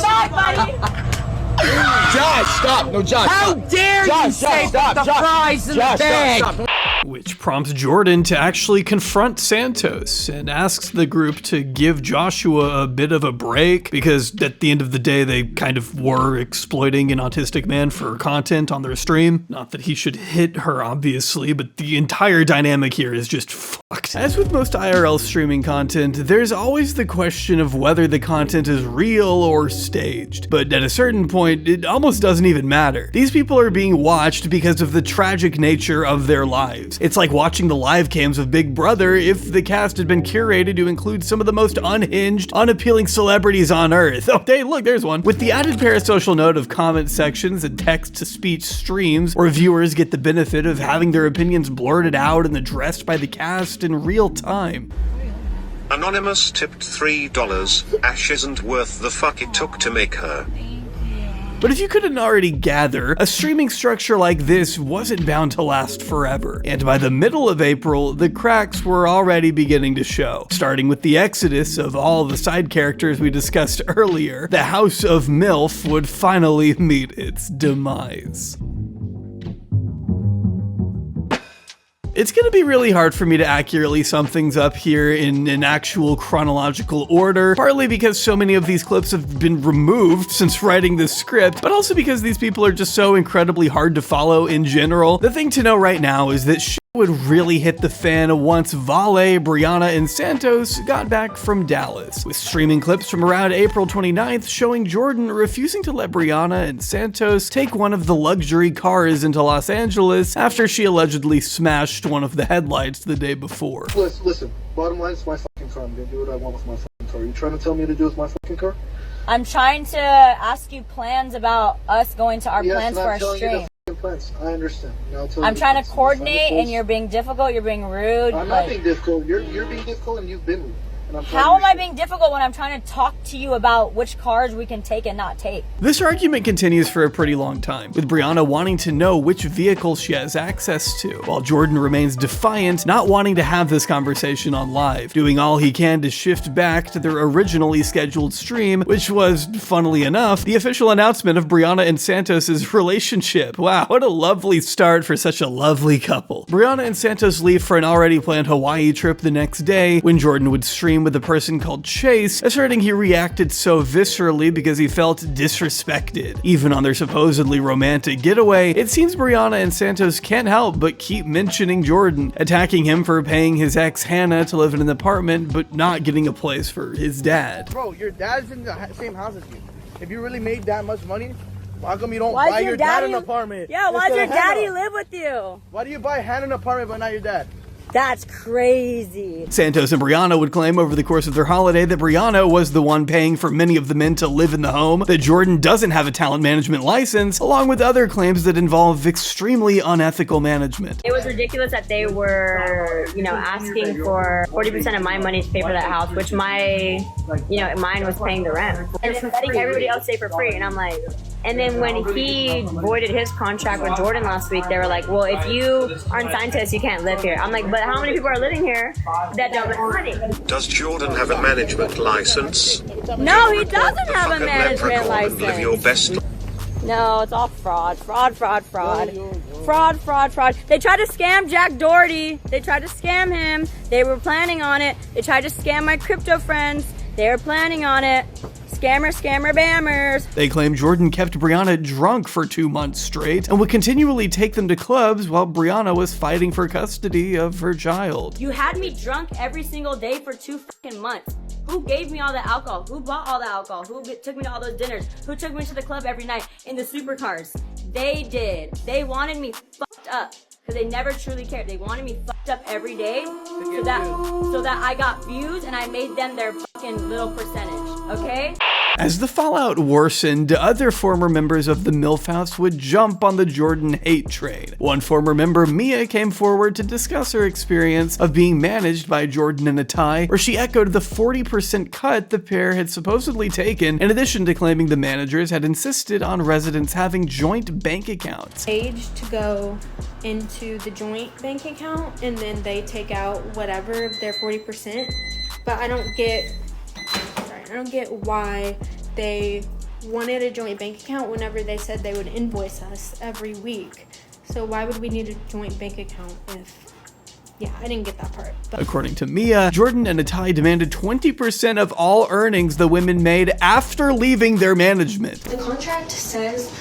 stop! No, Josh. How dare you say that the fries in the bag? Which prompts Jordan to actually confront Santos and asks the group to give Joshua a bit of a break because at the end of the day they kind of were exploiting an autistic man for content on their stream. Not that he should hit her obviously, but the entire dynamic here is just fucked. As with most IRL streaming content, there's always the question of whether the content is real or staged. But at a certain point, it almost doesn't even matter. These people are being watched because of the tragic nature of their lives. It's like watching the live cams of Big Brother if the cast had been curated to include some of the most unhinged, unappealing celebrities on earth. Oh, hey, look, there's one. With the added parasocial note of comment sections and text-to-speech streams, where viewers get the benefit of having their opinions blurted out and addressed by the cast in real time. Anonymous tipped $3. Ash isn't worth the fuck it took to make her. But if you couldn't already gather, a streaming structure like this wasn't bound to last forever. And by the middle of April, the cracks were already beginning to show. Starting with the exodus of all the side characters we discussed earlier, the House of MILF would finally meet its demise. It's gonna be really hard for me to accurately sum things up here in an actual chronological order, partly because so many of these clips have been removed since writing this script, but also because these people are just so incredibly hard to follow in general. The thing to know right now is that shit would really hit the fan once Vale, Brianna, and Santos got back from Dallas, with streaming clips from around April 29th showing Jordan refusing to let Brianna and Santos take one of the luxury cars into Los Angeles after she allegedly smashed one of the headlights the day before. Listen, bottom line, it's my fucking car. I'm gonna do what I want with my fucking car. Are you trying to tell me to do with my fucking car? I'm trying to ask you plans about us going to our plans for our stream. Plans. I understand. I'm trying to coordinate and you're being difficult, you're being rude. I'm not being difficult. You're being difficult and you've been rude. How am I being difficult when I'm trying to talk to you about which cars we can take and not take? This argument continues for a pretty long time, with Brianna wanting to know which vehicle she has access to, while Jordan remains defiant, not wanting to have this conversation on live, doing all he can to shift back to their originally scheduled stream, which was, funnily enough, the official announcement of Brianna and Santos' relationship. Wow, what a lovely start for such a lovely couple. Brianna and Santos leave for an already planned Hawaii trip the next day, when Jordan would stream with a person called Chase, asserting he reacted so viscerally because he felt disrespected. Even on their supposedly romantic getaway, it seems Brianna and Santos can't help but keep mentioning Jordan, attacking him for paying his ex Hannah to live in an apartment but not getting a place for his dad. Bro, your dad's in the same house as you. If you really made that much money, how come you don't Why's buy your dad daddy, an apartment? Yeah, why does your daddy Hannah? live with you? Why do you buy Hannah an apartment but not your dad? That's crazy. Santos and Brianna would claim over the course of their holiday that Brianna was the one paying for many of the men to live in the home, that Jordan doesn't have a talent management license, along with other claims that involve extremely unethical management. It was ridiculous that they were, asking for 40% of my money to pay for that house, which mine was paying the rent. And then letting everybody else stay for free. And I'm like, and then when he voided his contract with Jordan last week, they were like, well, if you aren't signed to us, you can't live here. I'm like, but how many people are living here that don't make money? Does Jordan have a management license? No, he doesn't have a management license. Live your best. No, it's all fraud. Fraud. They tried to scam Jack Doherty. They tried to scam him. They were planning on it. They tried to scam my crypto friends. They were planning on it. Scammer, bammers. They claim Jordan kept Brianna drunk for 2 months straight and would continually take them to clubs while Brianna was fighting for custody of her child. You had me drunk every single day for 2 fucking months. Who gave me all the alcohol? Who bought all the alcohol? Who took me to all those dinners? Who took me to the club every night in the supercars? They did. They wanted me fucked up because they never truly cared. They wanted me fucked up every day so that I got views and I made them their fucking little percentage, okay? As the fallout worsened, other former members of the MILF house would jump on the Jordan hate train. One former member, Mia, came forward to discuss her experience of being managed by Jordan and Atai, where she echoed the 40% cut the pair had supposedly taken, in addition to claiming the managers had insisted on residents having joint bank accounts. Age to go into the joint bank account, and then they take out whatever of their 40%, but I don't get why they wanted a joint bank account whenever they said they would invoice us every week. So why would we need a joint bank account if, yeah, I didn't get that part. But according to Mia, Jordan and Atai demanded 20% of all earnings the women made after leaving their management. The contract says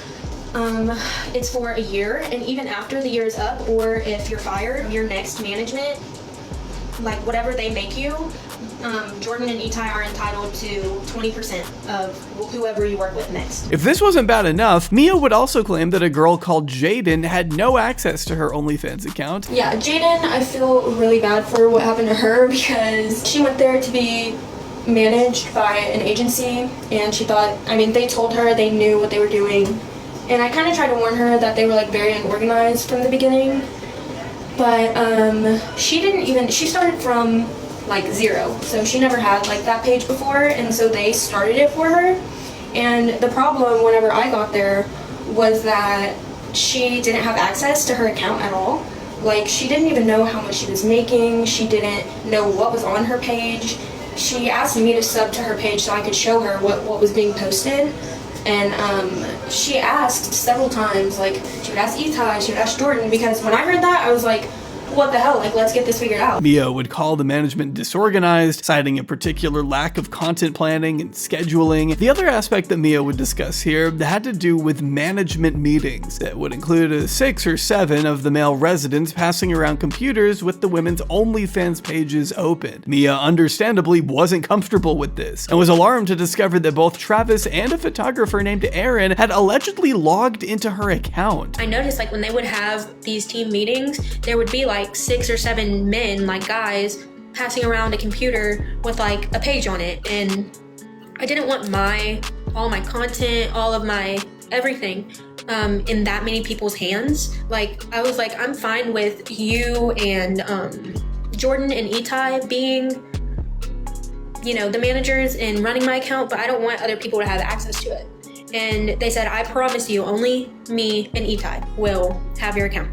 it's for a year, and even after the year is up, or if you're fired, your next management, like whatever they make you, Jordan and Itai are entitled to 20% of whoever you work with next. If this wasn't bad enough, Mia would also claim that a girl called Jaden had no access to her OnlyFans account. Yeah, Jaden, I feel really bad for what happened to her because she went there to be managed by an agency, and she thought, I mean, they told her they knew what they were doing, and I kind of tried to warn her that they were like very unorganized from the beginning, but she started from like zero, so she never had like that page before, and so they started it for her. And the problem whenever I got there was that she didn't have access to her account at all. Like, she didn't even know how much she was making, she didn't know what was on her page. She asked me to sub to her page so I could show her what was being posted, and she asked several times, like she would ask Itai, she would ask Jordan, because when I heard that I was like, what the hell, like, let's get this figured out. Mia would call the management disorganized, citing a particular lack of content planning and scheduling. The other aspect that Mia would discuss here had to do with management meetings that would include 6 or 7 of the male residents passing around computers with the women's OnlyFans pages open. Mia understandably wasn't comfortable with this and was alarmed to discover that both Travis and a photographer named Aaron had allegedly logged into her account. I noticed, like, when they would have these team meetings, there would be like 6 or 7 men, like guys, passing around a computer with like a page on it, and I didn't want all my content, all of my everything in that many people's hands. Like, I was like, I'm fine with you and Jordan and Itai being, you know, the managers and running my account, but I don't want other people to have access to it. And they said, I promise you, only me and Itai will have your account.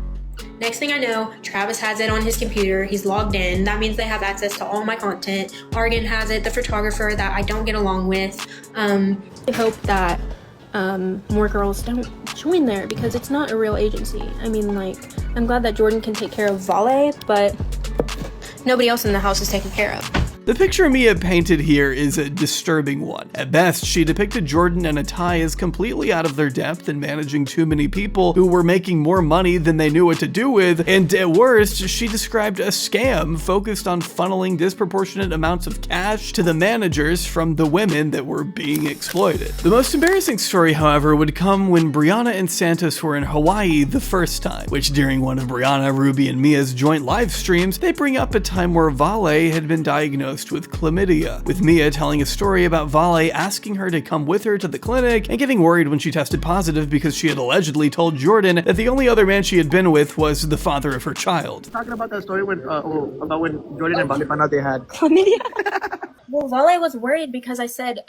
Next thing I know, Travis has it on his computer. He's logged in. That means they have access to all my content. Argan has it, the photographer that I don't get along with. I hope that more girls don't join there because it's not a real agency. I mean, like, I'm glad that Jordan can take care of Vale, but nobody else in the house is taken care of. The picture Mia painted here is a disturbing one. At best, she depicted Jordan and Atai as completely out of their depth and managing too many people who were making more money than they knew what to do with, and at worst, she described a scam focused on funneling disproportionate amounts of cash to the managers from the women that were being exploited. The most embarrassing story, however, would come when Brianna and Santos were in Hawaii the first time, which during one of Brianna, Ruby, and Mia's joint live streams, they bring up a time where Vale had been diagnosed with chlamydia, with Mia telling a story about Vale asking her to come with her to the clinic and getting worried when she tested positive because she had allegedly told Jordan that the only other man she had been with was the father of her child. Talking about that story about when Jordan and Vale found out they had chlamydia. Well, Vale was worried because I said,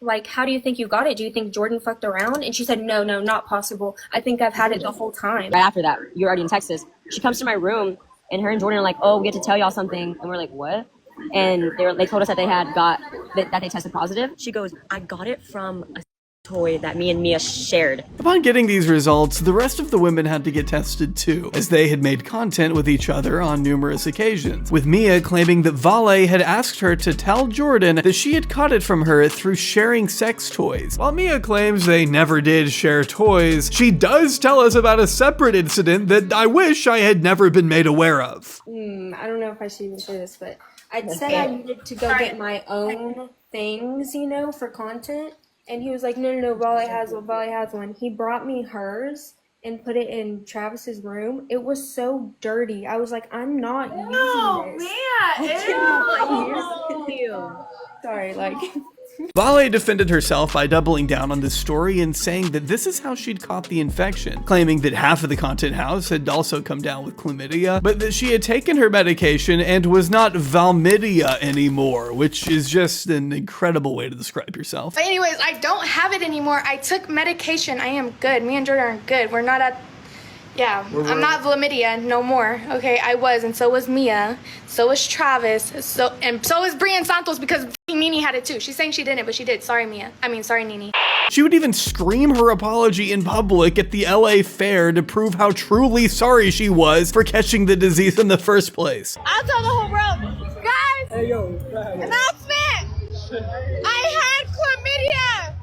like, how do you think you got it? Do you think Jordan fucked around? And she said, no, not possible. I think I've had it the whole time. Right after that, you're already in Texas. She comes to my room, and her and Jordan are like, oh, we get to tell y'all something. And we're like, what? And they told us that they tested positive. She goes, I got it from a toy that me and Mia shared. Upon getting these results, the rest of the women had to get tested too, as they had made content with each other on numerous occasions, with Mia claiming that Vale had asked her to tell Jordan that she had caught it from her through sharing sex toys. While Mia claims they never did share toys, she does tell us about a separate incident that I wish I had never been made aware of. I don't know if I should even say this, but I said I needed to go get my own things, you know, for content. And he was like, no, Vale has one. He brought me hers and put it in Travis's room. It was so dirty. I was like, I'm not using this. Man, I cannot use it. Sorry, like. Vale defended herself by doubling down on this story and saying that this is how she'd caught the infection, claiming that half of the content house had also come down with chlamydia, but that she had taken her medication and was not Valmidia anymore, which is just an incredible way to describe yourself. But anyways, I don't have it anymore. I took medication. I am good. Me and Jordan are good. We're not at... Yeah, I'm not chlamydia no more. Okay, I was, and so was Mia. So was Travis. So was Brianna Santos because Nene had it too. She's saying she didn't, but she did. Sorry, Mia. I mean, sorry, Nene. She would even scream her apology in public at the LA Fair to prove how truly sorry she was for catching the disease in the first place. I'll tell the whole world. Guys! Hey, yo. Announcement! I had chlamydia!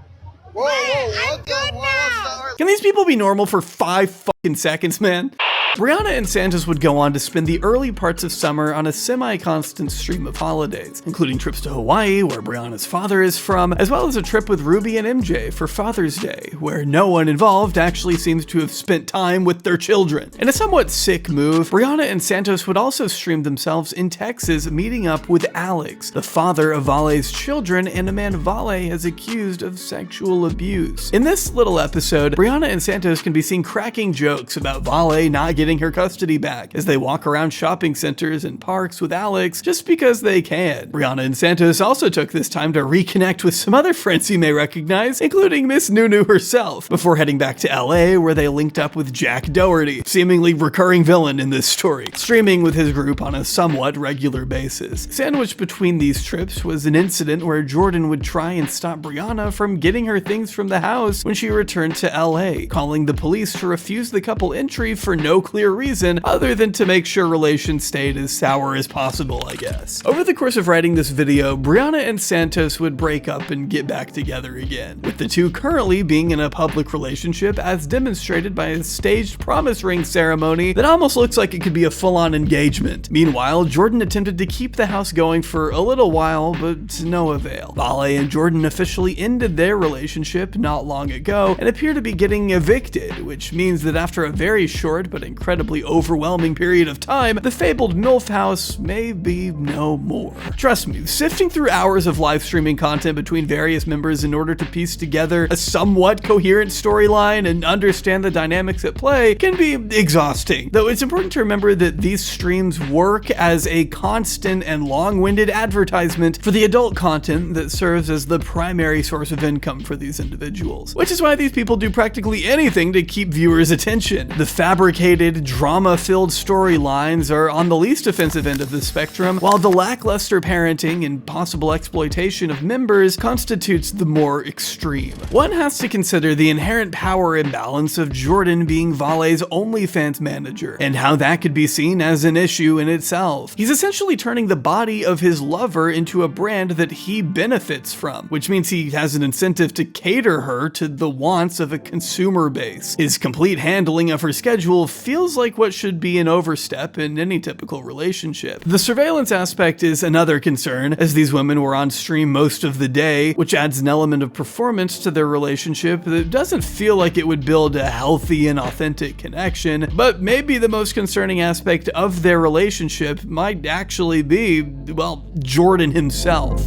Whoa, I'm good now! Can these people be normal for 5 fucking seconds, man? Brianna and Santos would go on to spend the early parts of summer on a semi-constant stream of holidays, including trips to Hawaii, where Brianna's father is from, as well as a trip with Ruby and MJ for Father's Day, where no one involved actually seems to have spent time with their children. In a somewhat sick move, Brianna and Santos would also stream themselves in Texas meeting up with Alex, the father of Vale's children and a man Vale has accused of sexual abuse. In this little episode, Brianna and Santos can be seen cracking jokes about Vale not getting her custody back as they walk around shopping centers and parks with Alex just because they can. Brianna and Santos also took this time to reconnect with some other friends you may recognize, including Miss Nunu herself, before heading back to LA where they linked up with Jack Doherty, seemingly recurring villain in this story, streaming with his group on a somewhat regular basis. Sandwiched between these trips was an incident where Jordan would try and stop Brianna from getting her things from the house when she returned to LA, calling the police to refuse the couple entry for no clear reason other than to make sure relations stayed as sour as possible, I guess. Over the course of writing this video, Brianna and Santos would break up and get back together again, with the two currently being in a public relationship as demonstrated by a staged promise ring ceremony that almost looks like it could be a full-on engagement. Meanwhile, Jordan attempted to keep the house going for a little while, but to no avail. Vale and Jordan officially ended their relationship not long ago and appear to be getting evicted, which means that after a very short but incredibly overwhelming period of time, the fabled MILF house may be no more. Trust me, sifting through hours of live streaming content between various members in order to piece together a somewhat coherent storyline and understand the dynamics at play can be exhausting, though it's important to remember that these streams work as a constant and long-winded advertisement for the adult content that serves as the primary source of income for these individuals, which is why these people do practically anything to keep viewers' attention. The fabricated, drama-filled storylines are on the least offensive end of the spectrum, while the lackluster parenting and possible exploitation of members constitutes the more extreme. One has to consider the inherent power imbalance of Jordan being Vale's OnlyFans manager, and how that could be seen as an issue in itself. He's essentially turning the body of his lover into a brand that he benefits from, which means he has an incentive to cater her to the wants of a consumer base. His complete handling of her schedule feels like what should be an overstep in any typical relationship. The surveillance aspect is another concern, as these women were on stream most of the day, which adds an element of performance to their relationship that doesn't feel like it would build a healthy and authentic connection. But maybe the most concerning aspect of their relationship might actually be, well, Jordan himself.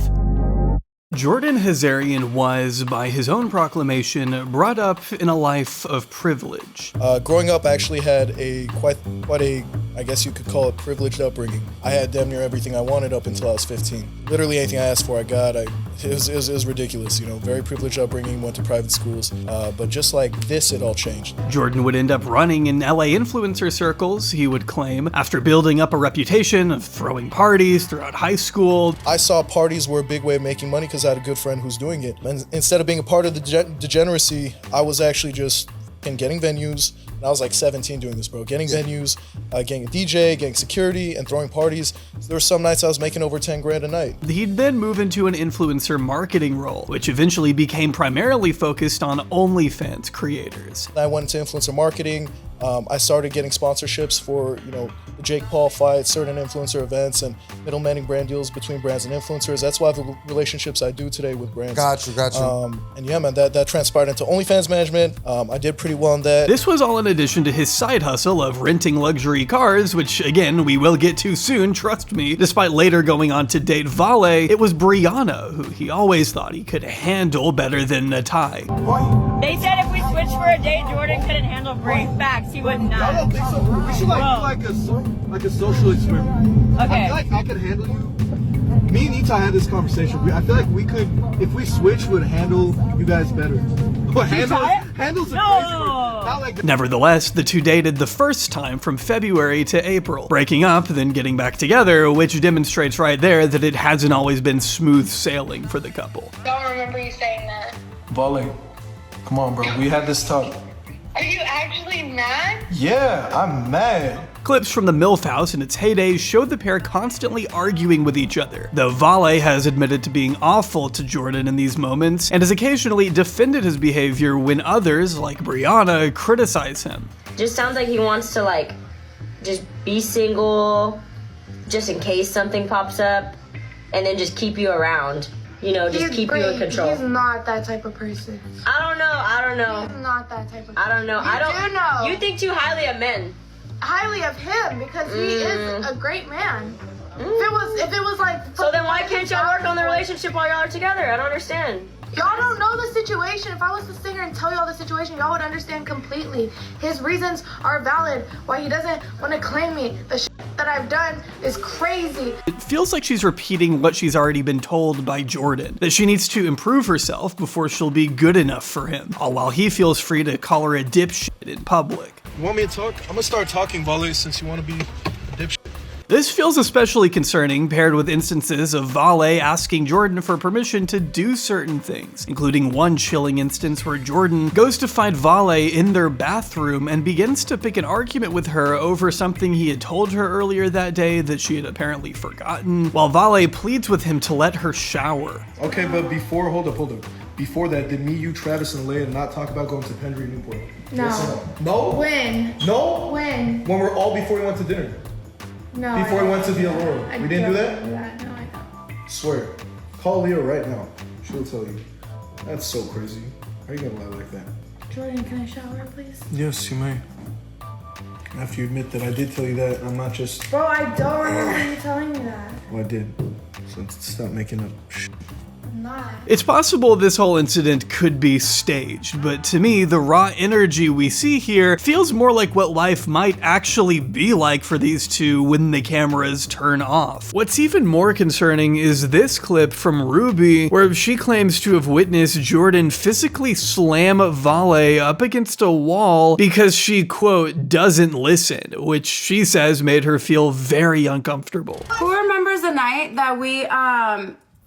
Jordan Hazarian was, by his own proclamation, brought up in a life of privilege. Growing up, I actually had quite a, I guess you could call it, privileged upbringing. I had damn near everything I wanted up until I was 15. Literally anything I asked for, I got. It was ridiculous, you know, very privileged upbringing, went to private schools, but just like this, it all changed. Jordan would end up running in LA influencer circles, he would claim, after building up a reputation of throwing parties throughout high school. I saw parties were a big way of making money because I had a good friend who's doing it. And instead of being a part of the degeneracy, I was actually just getting venues. And I was like 17 doing this, bro. Getting venues, getting a DJ, getting security, and throwing parties. So there were some nights I was making over 10 grand a night. He'd then move into an influencer marketing role, which eventually became primarily focused on OnlyFans creators. I went into influencer marketing. I started getting sponsorships for, you know, the Jake Paul fight, certain influencer events, and middlemanning brand deals between brands and influencers. That's why the relationships I do today with brands. Gotcha. And yeah, man, that transpired into OnlyFans management. I did pretty well in that. This was all in addition to his side hustle of renting luxury cars, which again, we will get to soon, trust me. Despite later going on to date Vale, it was Brianna who he always thought he could handle better than Natai. They said if we switched for a day, Jordan couldn't handle Bray. Facts, he would not. I don't think so. We should do like a social experiment. Okay. I feel like I could handle you. Me and Itai had this conversation. I feel like we could, if we switch, would handle you guys better. But handles not like Nevertheless, the two dated the first time from February to April, breaking up, then getting back together, which demonstrates right there that it hasn't always been smooth sailing for the couple. I don't remember you saying that. Vale, come on, bro. We had this talk. Are you actually mad? Yeah, I'm mad. Clips from the MILF house in its heyday showed the pair constantly arguing with each other, though Vale has admitted to being awful to Jordan in these moments and has occasionally defended his behavior when others, like Brianna, criticize him. Just sounds like he wants to like just be single just in case something pops up and then just keep you around. You know, just keep you in control. He's not that type of person. I don't know. He's not that type of person. I don't know. You do know. You think too highly of men. Highly of him because he is a great man. If it was like so, then why can't y'all work on the relationship while y'all are together? I don't understand. Y'all don't know the situation. If I was to sit here and tell y'all the situation, y'all would understand completely. His reasons are valid. Why he doesn't want to claim me. The shit that I've done is crazy. It feels like she's repeating what she's already been told by Jordan, that she needs to improve herself before she'll be good enough for him, all while he feels free to call her a dipshit in public. You want me to talk? I'm gonna start talking, Vale, since you want to be a dipshit. This feels especially concerning paired with instances of Vale asking Jordan for permission to do certain things, including one chilling instance where Jordan goes to find Vale in their bathroom and begins to pick an argument with her over something he had told her earlier that day that she had apparently forgotten, while Vale pleads with him to let her shower. Okay, but before, hold up. Before that, did me, you, Travis, and Leia not talk about going to Pendry Newport? No. Yes or no? When? No? When? When we're all before we went to dinner. No. Before we went to the Aurora. We didn't do that? No, I don't. Swear. Call Leah right now. She'll tell you. That's so crazy. How are you gonna lie like that? Jordan, can I shower, please? Yes, you may. After you admit that I did tell you that, I'm not just... Bro, I don't remember you telling me that. Well, I did. So stop making up shit. Not. It's possible this whole incident could be staged, but to me, the raw energy we see here feels more like what life might actually be like for these two when the cameras turn off. What's even more concerning is this clip from Ruby, where she claims to have witnessed Jordan physically slam Vale up against a wall because she, quote, doesn't listen, which she says made her feel very uncomfortable. Who remembers the night that we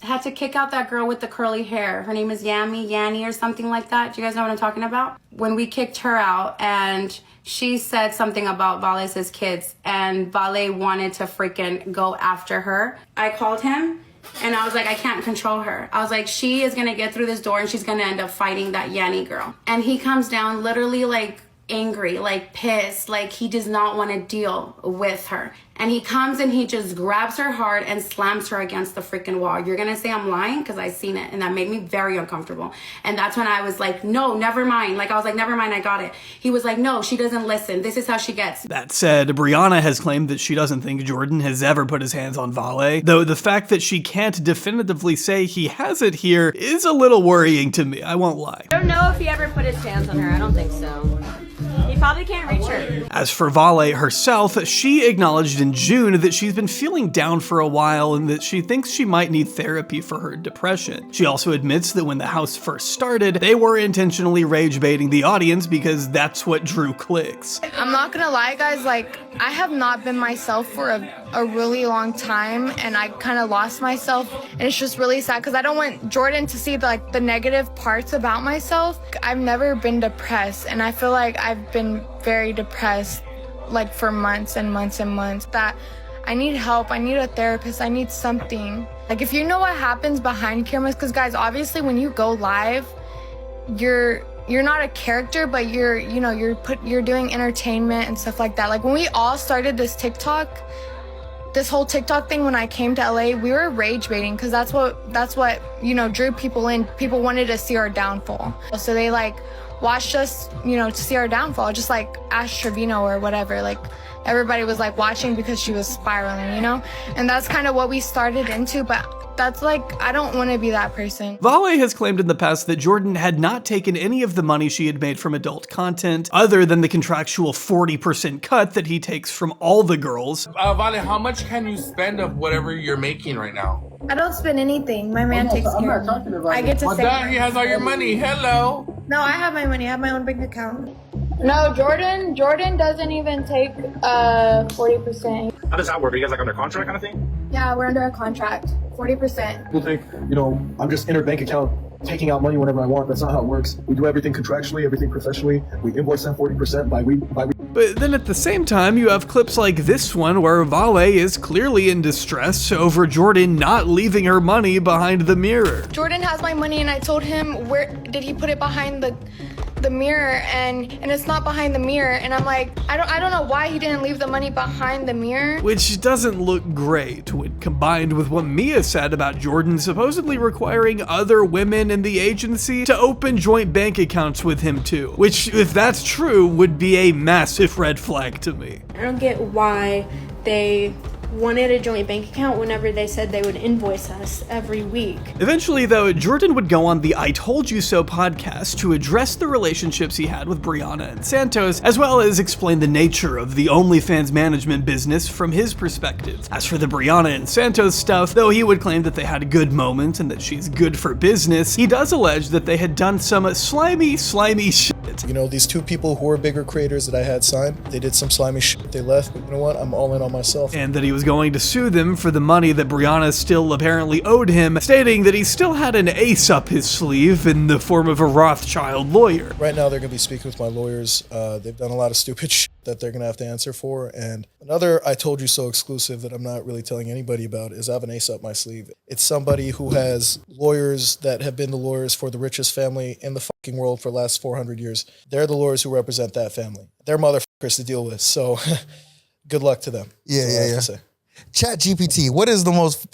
had to kick out that girl with the curly hair? Her name is Yanni or something like that. Do you guys know what I'm talking about? When we kicked her out and she said something about Vale's kids and Vale wanted to freaking go after her. I called him and I was like, I can't control her. I was like, she is gonna get through this door and she's gonna end up fighting that Yanni girl. And he comes down literally like angry, like pissed, like he does not want to deal with her. And he comes and he just grabs her hard and slams her against the freaking wall. You're gonna say I'm lying? Because I seen it and that made me very uncomfortable. And that's when I was like, no, never mind. Like I was like, never mind, I got it. He was like, no, she doesn't listen. This is how she gets. That said, Brianna has claimed that she doesn't think Jordan has ever put his hands on Vale, though the fact that she can't definitively say he has it here is a little worrying to me, I won't lie. I don't know if he ever put his hands on her. I don't think so. He probably can't reach her. As for Vale herself, she acknowledged in June that she's been feeling down for a while and that she thinks she might need therapy for her depression. She also admits that when the house first started, they were intentionally rage baiting the audience because that's what drew clicks. I'm not gonna lie, guys, like, I have not been myself for a really long time, and I kind of lost myself, and it's just really sad because I don't want Jordan to see the negative parts about myself. I've never been depressed, and I feel like I've been very depressed like for months and months and months, that I need help, I need a therapist, I need something. Like, if you know what happens behind cameras, because guys, obviously when you go live, you're you're not a character, but you're doing entertainment and stuff like that. Like when we all started this whole TikTok thing, when I came to LA, we were rage baiting because that's what drew people in. People wanted to see our downfall, so they like watched us, to see our downfall, just like Ash Trevino or whatever. Like everybody was like watching because she was spiraling, and that's kind of what we started into. But that's like, I don't want to be that person. Vale has claimed in the past that Jordan had not taken any of the money she had made from adult content, other than the contractual 40% cut that he takes from all the girls. Vale, how much can you spend of whatever you're making right now? I don't spend anything. My man takes care of me. I get to say. He has all your money. Hello. No, I have my money. I have my own bank account. No, Jordan doesn't even take 40%. How does that work? Are you guys like under contract kind of thing? Yeah, we're under a contract. 40%. People think, I'm just in her bank account taking out money whenever I want. That's not how it works. We do everything contractually, everything professionally. We invoice them 40% by week. But then at the same time, you have clips like this one where Vale is clearly in distress over Jordan not leaving her money behind the mirror. Jordan has my money and I told him, where did he put it behind the mirror, and it's not behind the mirror, and I'm like, I don't know why he didn't leave the money behind the mirror. Which doesn't look great when combined with what Mia said about Jordan supposedly requiring other women in the agency to open joint bank accounts with him too, which, if that's true, would be a massive red flag to me. I don't get why they wanted a joint bank account whenever they said they would invoice us every week. Eventually, though, Jordan would go on the I Told You So podcast to address the relationships he had with Brianna and Santos, as well as explain the nature of the OnlyFans management business from his perspective. As for the Brianna and Santos stuff, though he would claim that they had good moments and that she's good for business, he does allege that they had done some slimy shit. These two people who were bigger creators that I had signed, they did some slimy shit, they left, but you know what, I'm all in on myself. And that he was going to sue them for the money that Brianna still apparently owed him, stating that he still had an ace up his sleeve in the form of a Rothschild lawyer. Right now they're going to be speaking with my lawyers. They've done a lot of stupid shit that they're going to have to answer for. And another I Told You So exclusive that I'm not really telling anybody about is I have an ace up my sleeve. It's somebody who has lawyers that have been the lawyers for the richest family in the fucking world for the last 400 years. They're the lawyers who represent that family. They're motherfuckers to deal with. So good luck to them. Yeah. Chat GPT, what is the most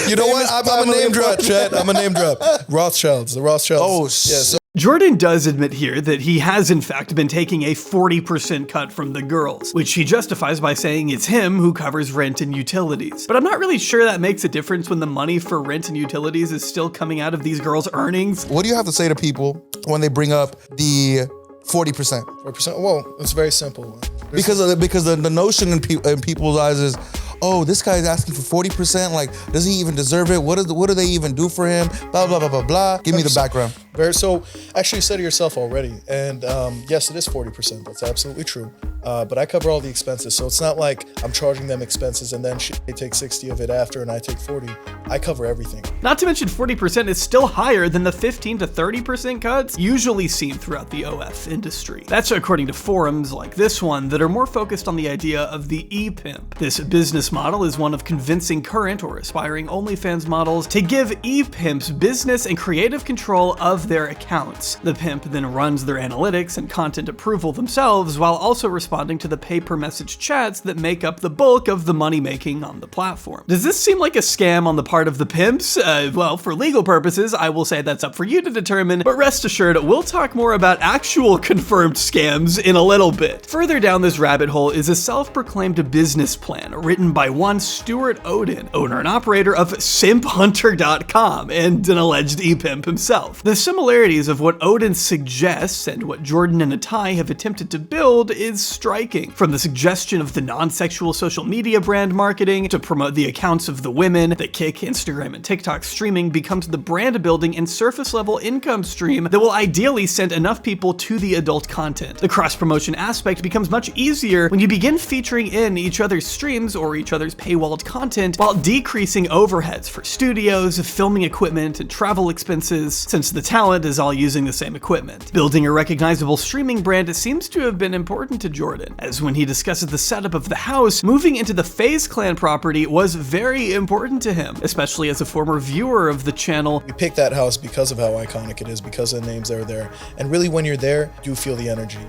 You know what? I'm a name drop, chat. I'm a name drop. Rothschilds. The Rothschilds. Oh, yes. Jordan does admit here that he has in fact been taking a 40% cut from the girls, which he justifies by saying it's him who covers rent and utilities. But I'm not really sure that makes a difference when the money for rent and utilities is still coming out of these girls' earnings. What do you have to say to people when they bring up the 40%? 40%? Well, it's very simple. Because the notion in people's eyes is, oh, this guy's asking for 40%. Like, does he even deserve it? What do they even do for him? Blah, blah, blah, blah, blah. Give me the background. So, actually, you said it yourself already. And yes, it is 40%. That's absolutely true. But I cover all the expenses. So it's not like I'm charging them expenses and then they take 60 of it after and I take 40. I cover everything. Not to mention 40% is still higher than the 15 to 30% cuts usually seen throughout the OF industry. That's according to forums like this one that are more focused on the idea of the e-pimp. This business model is one of convincing current or aspiring OnlyFans models to give e-pimps business and creative control of their accounts. The pimp then runs their analytics and content approval themselves while also responding to the pay-per-message chats that make up the bulk of the money making on the platform. Does this seem like a scam on the part of the pimps? Well, for legal purposes, I will say that's up for you to determine, but rest assured, we'll talk more about actual confirmed scams in a little bit. Further down this rabbit hole is a self-proclaimed business plan written by one Stuart Odin, owner and operator of simphunter.com and an alleged e-pimp himself. The similarities of what Odin suggests and what Jordan and Atai have attempted to build is striking. From the suggestion of the non-sexual social media brand marketing to promote the accounts of the women, the Kick, Instagram, and TikTok streaming becomes the brand building and surface level income stream that will ideally send enough people to the adult content. The cross-promotion aspect becomes much easier when you begin featuring in each other's streams or each other's paywalled content while decreasing overheads for studios, filming equipment, and travel expenses, since the talent talent is all using the same equipment. Building a recognizable streaming brand seems to have been important to Jordan, as when he discusses the setup of the house, moving into the FaZe Clan property was very important to him, especially as a former viewer of the channel. We picked that house because of how iconic it is, because of the names that are there. And really when you're there, you feel the energy.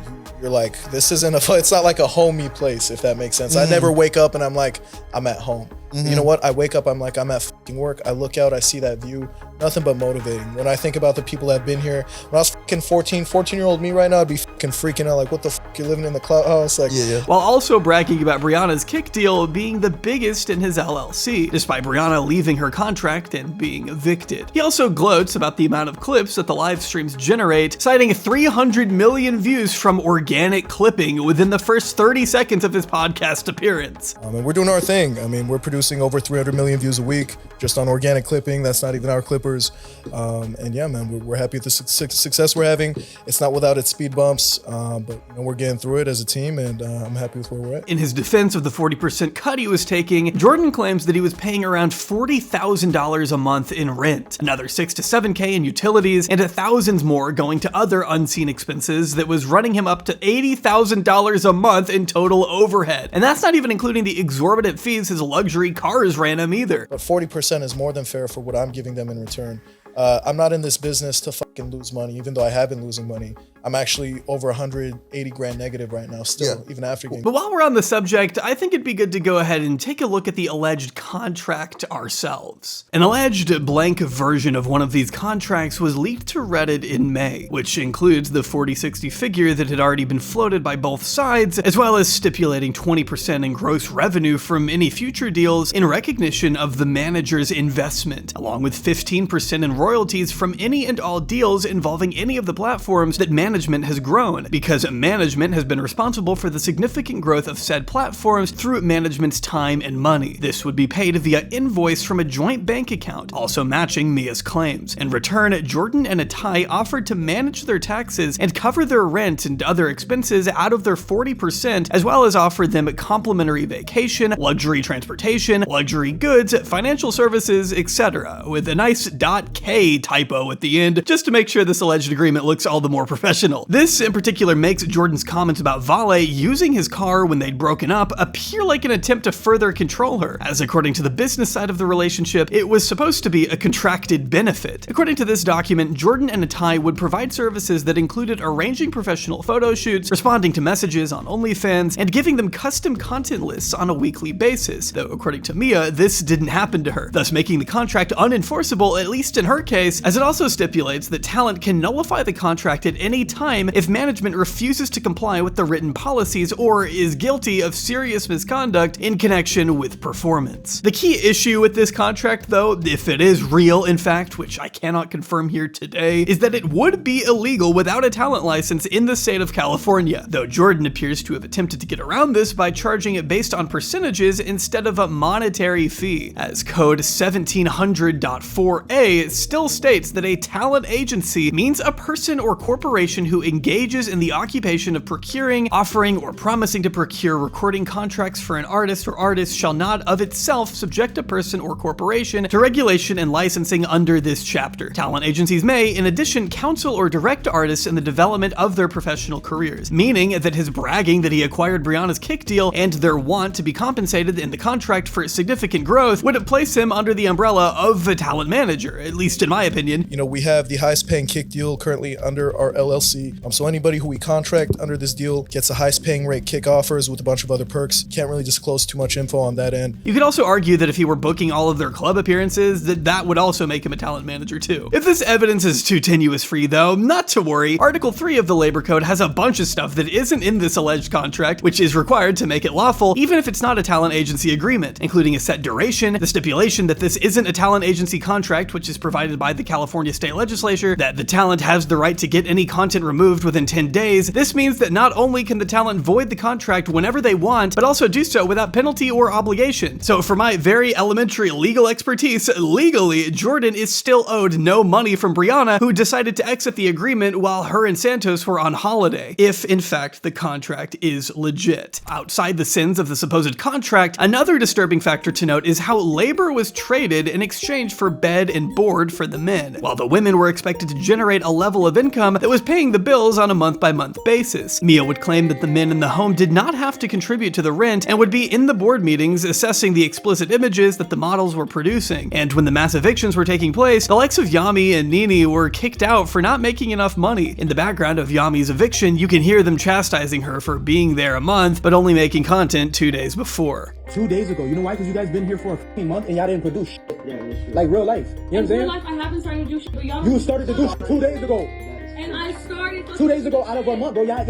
You're like, this isn't it's not like a homey place, if that makes sense. I never wake up and I'm like, I'm at home. You know what? I wake up, I'm like, I'm at fucking work. I look out, I see that view. Nothing but motivating. When I think about the people that have been here, when I was fucking 14-year-old me right now, I'd be fucking freaking out like, what the fuck, you're living in the clout house? Like, While also bragging about Brianna's kick deal being the biggest in his LLC, despite Brianna leaving her contract and being evicted. He also gloats about the amount of clips that the live streams generate, citing 300 million views from organic clipping within the first 30 seconds of his podcast appearance. And we're doing our thing. I mean, we're producing over 300 million views a week just on organic clipping. That's not even our clippers. And yeah, man, we're happy with the success we're having. It's not without its speed bumps, but you know, we're getting through it as a team, and I'm happy with where we're at. In his defense of the 40% cut he was taking, Jordan claims that he was paying around $40,000 a month in rent, another $6,000 to $7,000 in utilities, and thousands more going to other unseen expenses that was running him up to $80,000 a month in total overhead. And that's not even including the exorbitant fees his luxury cars ran him either. But 40% is more than fair for what I'm giving them in return. I'm not in this business to fucking lose money, even though I have been losing money. I'm actually over 180 grand negative right now still, even after getting. But while we're on the subject, I think it'd be good to go ahead and take a look at the alleged contract ourselves. An alleged blank version of one of these contracts was leaked to Reddit in May, which includes the 40/60 figure that had already been floated by both sides, as well as stipulating 20% in gross revenue from any future deals in recognition of the manager's investment, along with 15% in royalties from any and all deals involving any of the platforms that management has grown, because management has been responsible for the significant growth of said platforms through management's time and money. This would be paid via invoice from a joint bank account, also matching Mia's claims. In return, Jordan and Atai offered to manage their taxes and cover their rent and other expenses out of their 40%, as well as offered them complimentary vacation, luxury transportation, luxury goods, financial services, etc., with a nice .k typo at the end, just to make sure this alleged agreement looks all the more professional. This in particular makes Jordan's comments about Vale using his car when they'd broken up appear like an attempt to further control her, as according to the business side of the relationship, it was supposed to be a contracted benefit. According to this document, Jordan and Atai would provide services that included arranging professional photo shoots, responding to messages on OnlyFans, and giving them custom content lists on a weekly basis, though according to Mia, this didn't happen to her, thus making the contract unenforceable, at least in her case, as it also stipulates that talent can nullify the contract at any time if management refuses to comply with the written policies or is guilty of serious misconduct in connection with performance. The key issue with this contract, though, if it is real in fact, which I cannot confirm here today, is that it would be illegal without a talent license in the state of California, though Jordan appears to have attempted to get around this by charging it based on percentages instead of a monetary fee, as code 1700.4a still states that a talent agency means a person or corporation who engages in the occupation of procuring, offering, or promising to procure recording contracts for an artist or artists shall not of itself subject a person or corporation to regulation and licensing under this chapter. Talent agencies may, in addition, counsel or direct artists in the development of their professional careers, meaning that his bragging that he acquired Brianna's kick deal and their want to be compensated in the contract for significant growth would place him under the umbrella of a talent manager, at least in my opinion. You know, we have the highest paying kick deal currently under our LLC. So anybody who we contract under this deal gets the highest paying rate kick offers with a bunch of other perks. Can't really disclose too much info on that end. You could also argue that if he were booking all of their club appearances, that would also make him a talent manager too. If this evidence is too tenuous for you though, not to worry. Article 3 of the Labor Code has a bunch of stuff that isn't in this alleged contract, which is required to make it lawful, even if it's not a talent agency agreement, including a set duration, the stipulation that this isn't a talent agency contract, which is provided by the California state legislature, that the talent has the right to get any content content removed within 10 days, this means that not only can the talent void the contract whenever they want, but also do so without penalty or obligation. So for my very elementary legal expertise, legally, Jordan is still owed no money from Brianna, who decided to exit the agreement while her and Santos were on holiday, if in fact the contract is legit. Outside the sins of the supposed contract, another disturbing factor to note is how labor was traded in exchange for bed and board for the men, while the women were expected to generate a level of income that was paying the bills on a month-by-month basis. Mia would claim that the men in the home did not have to contribute to the rent and would be in the board meetings assessing the explicit images that the models were producing. And when the mass evictions were taking place, the likes of Yami and Nini were kicked out for not making enough money. In the background of Yami's eviction, you can hear them chastising her for being there a month, but only making content 2 days before. 2 days ago. You know why? Because you guys been here for a month and y'all didn't produce shit. Yeah, like real life. You know what I'm saying? Real life, I haven't started to do shit, but y'all. You started to do shit 2 days ago. And I started 2 days ago out of a month, bro. Y'all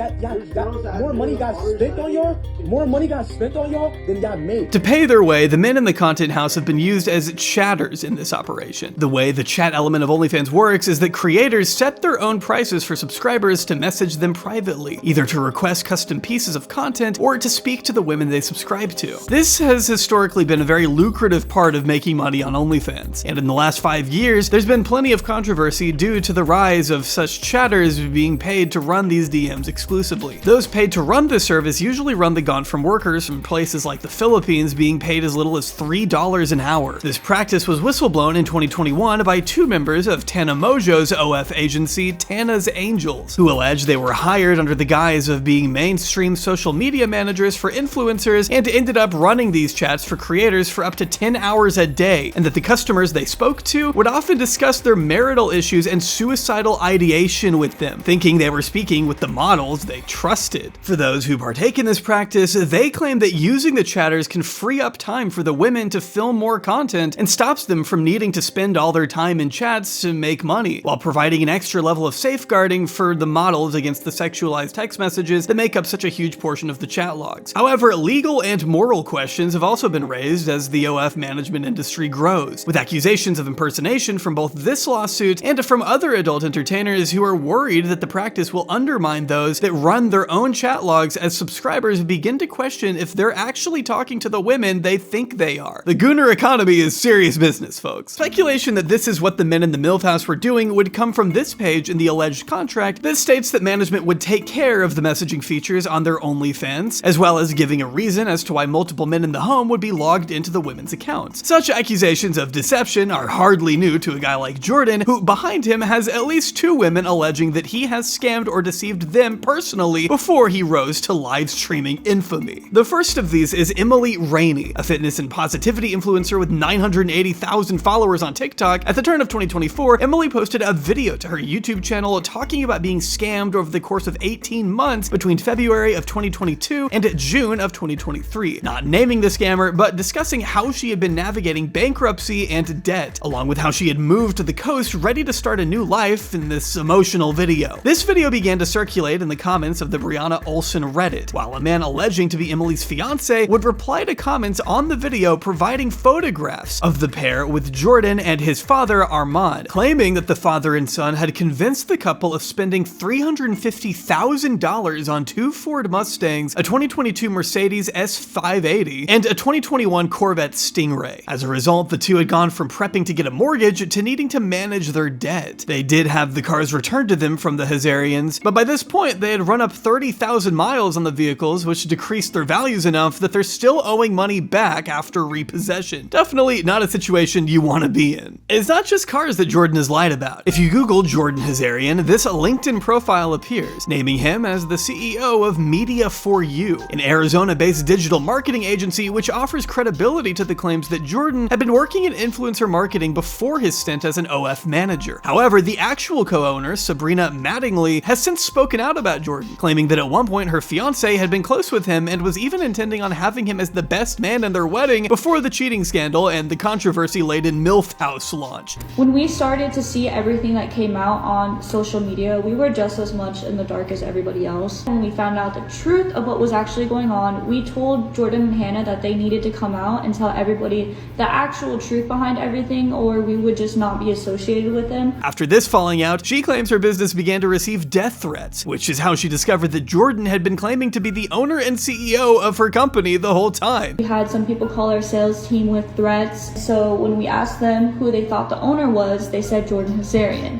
more money got spent on y'all. More money got spent on y'all than y'all made. To pay their way, the men in the content house have been used as chatters in this operation. The way the chat element of OnlyFans works is that creators set their own prices for subscribers to message them privately, either to request custom pieces of content or to speak to the women they subscribe to. This has historically been a very lucrative part of making money on OnlyFans, and in the last 5 years, there's been plenty of controversy due to the rise of such chatters being paid to run these DMs exclusively. Those paid to run this service usually run the gaunt from workers from places like the Philippines, being paid as little as $3 an hour. This practice was whistleblown in 2021 by 2 members of Tana Mojo's OF agency, Tana's Angels, who alleged they were hired under the guise of being mainstream social media managers for influencers and ended up running these chats for creators for up to 10 hours a day, and that the customers they spoke to would often discuss their marital issues and suicidal ideation with them, thinking they were speaking with the models they trusted. For those who partake in this practice, they claim that using the chatters can free up time for the women to film more content and stops them from needing to spend all their time in chats to make money, while providing an extra level of safeguarding for the models against the sexualized text messages that make up such a huge portion of the chat logs. However, legal and moral questions have also been raised as the OF management industry grows, with accusations of impersonation from both this lawsuit and from other adult entertainers who are worried that the practice will undermine those that run their own chat logs as subscribers begin to question if they're actually talking to the women they think they are. The Gooner economy is serious business, folks. Speculation that this is what the men in the MILF house were doing would come from this page in the alleged contract that states that management would take care of the messaging features on their OnlyFans, as well as giving a reason as to why multiple men in the home would be logged into the women's accounts. Such accusations of deception are hardly new to a guy like Jordan, who behind him has at least 2 women alleging that he has scammed or deceived them personally before he rose to live streaming infamy. The first of these is Emily Rainey, a fitness and positivity influencer with 980,000 followers on TikTok. At the turn of 2024, Emily posted a video to her YouTube channel talking about being scammed over the course of 18 months between February of 2022 and June of 2023, not naming the scammer, but discussing how she had been navigating bankruptcy and debt, along with how she had moved to the coast ready to start a new life in this emotional video. This video began to circulate in the comments of the Brianna Olsen Reddit, while a man alleging to be Emily's fiance would reply to comments on the video providing photographs of the pair with Jordan and his father Armand, claiming that the father and son had convinced the couple of spending $350,000 on 2 Ford Mustangs, a 2022 Mercedes S580, and a 2021 Corvette Stingray. As a result, the two had gone from prepping to get a mortgage to needing to manage their debt. They did have the cars returned to them from the Hazarians, but by this point they had run up 30,000 miles on the vehicles, which decreased their values enough that they're still owing money back after repossession. Definitely not a situation you want to be in. It's not just cars that Jordan has lied about. If you Google Jordan Hazarian, this LinkedIn profile appears, naming him as the CEO of Media4You, an Arizona-based digital marketing agency which offers credibility to the claims that Jordan had been working in influencer marketing before his stint as an OF manager. However, the actual co-owner, Sabrina Mattingly, has since spoken out about Jordan, claiming that at one point her fiance had been close with him and was even intending on having him as the best man in their wedding before the cheating scandal and the controversy-laden MILF house launched. When we started to see everything that came out on social media, we were just as much in the dark as everybody else. When we found out the truth of what was actually going on, we told Jordan and Hannah that they needed to come out and tell everybody the actual truth behind everything, or we would just not be associated with them. After this falling out, she claims her business began began to receive death threats, which is how she discovered that Jordan had been claiming to be the owner and CEO of her company the whole time. We had some people call our sales team with threats, so when we asked them who they thought the owner was, they said Jordan Hazarian.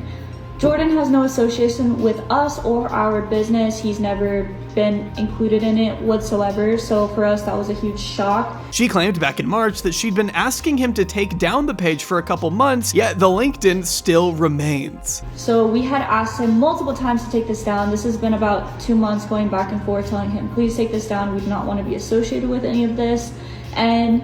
Jordan has no association with us or our business. He's never been included in it whatsoever, so for us that was a huge shock. She claimed back in March that she'd been asking him to take down the page for a couple months, yet the LinkedIn still remains. So we had asked him multiple times to take this down. This has been about 2 months going back and forth telling him, please take this down, we do not want to be associated with any of this, and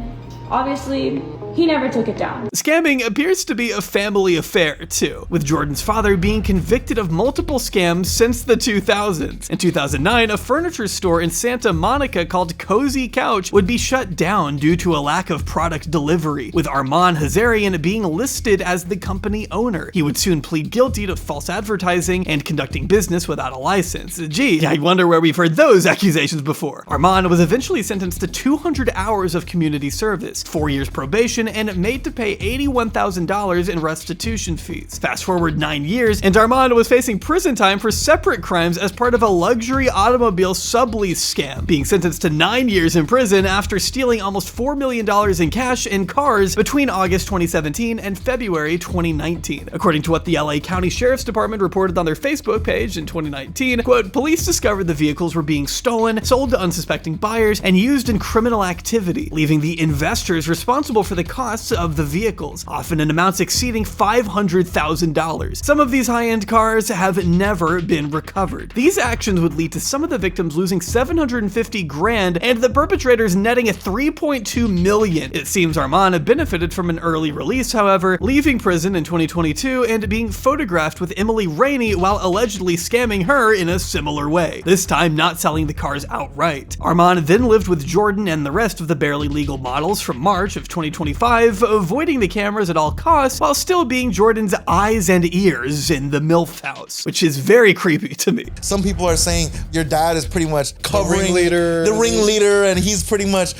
obviously he never took it down. Scamming appears to be a family affair too, with Jordan's father being convicted of multiple scams since the 2000s. In 2009, a furniture store in Santa Monica called Cozy Couch would be shut down due to a lack of product delivery, with Armand Hazarian being listed as the company owner. He would soon plead guilty to false advertising and conducting business without a license. Gee, I wonder where we've heard those accusations before. Armand was eventually sentenced to 200 hours of community service, 4 years probation, and made to pay $81,000 in restitution fees. Fast forward 9 years, and Armand was facing prison time for separate crimes as part of a luxury automobile sublease scam, being sentenced to 9 years in prison after stealing almost $4 million in cash and cars between August 2017 and February 2019. According to what the LA County Sheriff's Department reported on their Facebook page in 2019, quote, police discovered the vehicles were being stolen, sold to unsuspecting buyers, and used in criminal activity, leaving the investors responsible for the costs of the vehicles, often in amounts exceeding $500,000. Some of these high-end cars have never been recovered. These actions would lead to some of the victims losing $750,000 and the perpetrators netting a $3.2 million. It seems Armand benefited from an early release, however, leaving prison in 2022 and being photographed with Emily Rainey while allegedly scamming her in a similar way, this time not selling the cars outright. Armand then lived with Jordan and the rest of the barely legal models from March of 2025, avoiding the cameras at all costs while still being Jordan's eyes and ears in the MILF house, which is very creepy to me. Some people are saying your dad is pretty much covering the ringleader, and he's pretty much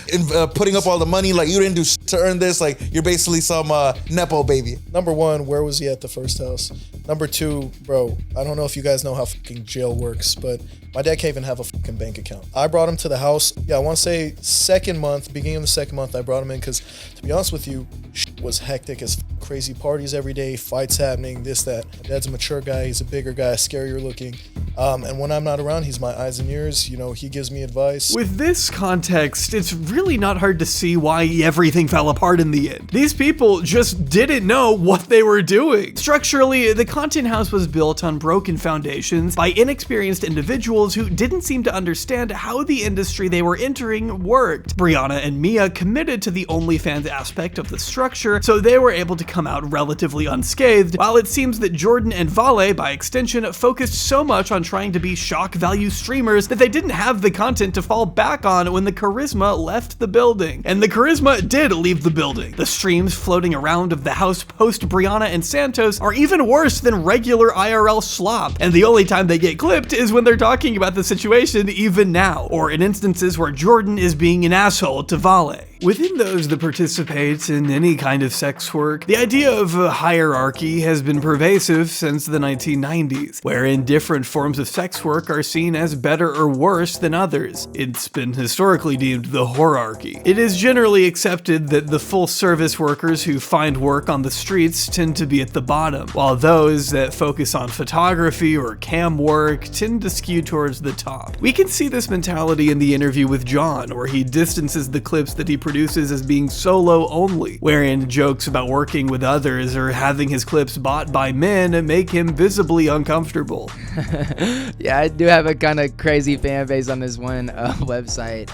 putting up all the money, like you didn't do shit to earn this, like you're basically some Nepo baby. Number one, where was he at the first house? Number two, bro, I don't know if you guys know how fucking jail works, but my dad can't even have a fucking bank account. I brought him to the house. Yeah, I want to say beginning of the second month, I brought him in because, to be honest with you, shit was hectic as crazy parties every day, fights happening, this, that. My dad's a mature guy. He's a bigger guy, scarier looking. And when I'm not around, he's my eyes and ears. You know, he gives me advice. With this context, it's really not hard to see why everything fell apart in the end. These people just didn't know what they were doing. Structurally, the content house was built on broken foundations by inexperienced individuals who didn't seem to understand how the industry they were entering worked. Brianna and Mia committed to the OnlyFans aspect of the structure, so they were able to come out relatively unscathed, while it seems that Jordan and Vale, by extension, focused so much on trying to be shock value streamers that they didn't have the content to fall back on when the charisma left the building. And the charisma did leave the building. The streams floating around of the house post Brianna and Santos are even worse than regular IRL slop, and the only time they get clipped is when they're talking about the situation even now, or in instances where Jordan is being an asshole to Vale. Within those that participate in any kind of sex work, the idea of a hierarchy has been pervasive since the 1990s, wherein different forms of sex work are seen as better or worse than others. It's been historically deemed the whorearchy. It is generally accepted that the full-service workers who find work on the streets tend to be at the bottom, while those that focus on photography or cam work tend to skew towards the top. We can see this mentality in the interview with John, where he distances the clips that he produces as being solo only, wherein jokes about working with others or having his clips bought by men make him visibly uncomfortable. Yeah, I do have a kind of crazy fan base on this one website.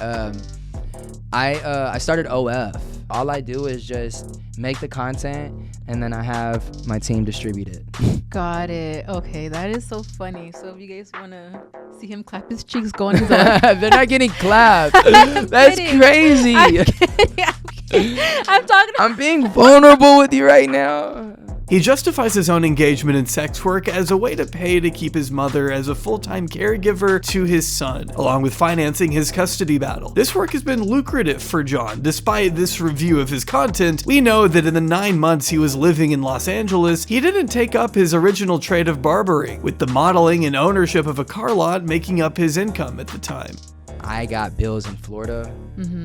I started OF. All I do is just make the content, and then I have my team distribute it. Got it. Okay, that is so funny. So if you guys want to see him clap his cheeks, go on his own. They're not getting clapped. That's crazy. I'm talking. I'm being vulnerable with you right now. He justifies his own engagement in sex work as a way to pay to keep his mother as a full-time caregiver to his son, along with financing his custody battle. This work has been lucrative for John. Despite this review of his content, we know that in the 9 months he was living in Los Angeles, he didn't take up his original trade of barbering, with the modeling and ownership of a car lot making up his income at the time. I got bills in Florida,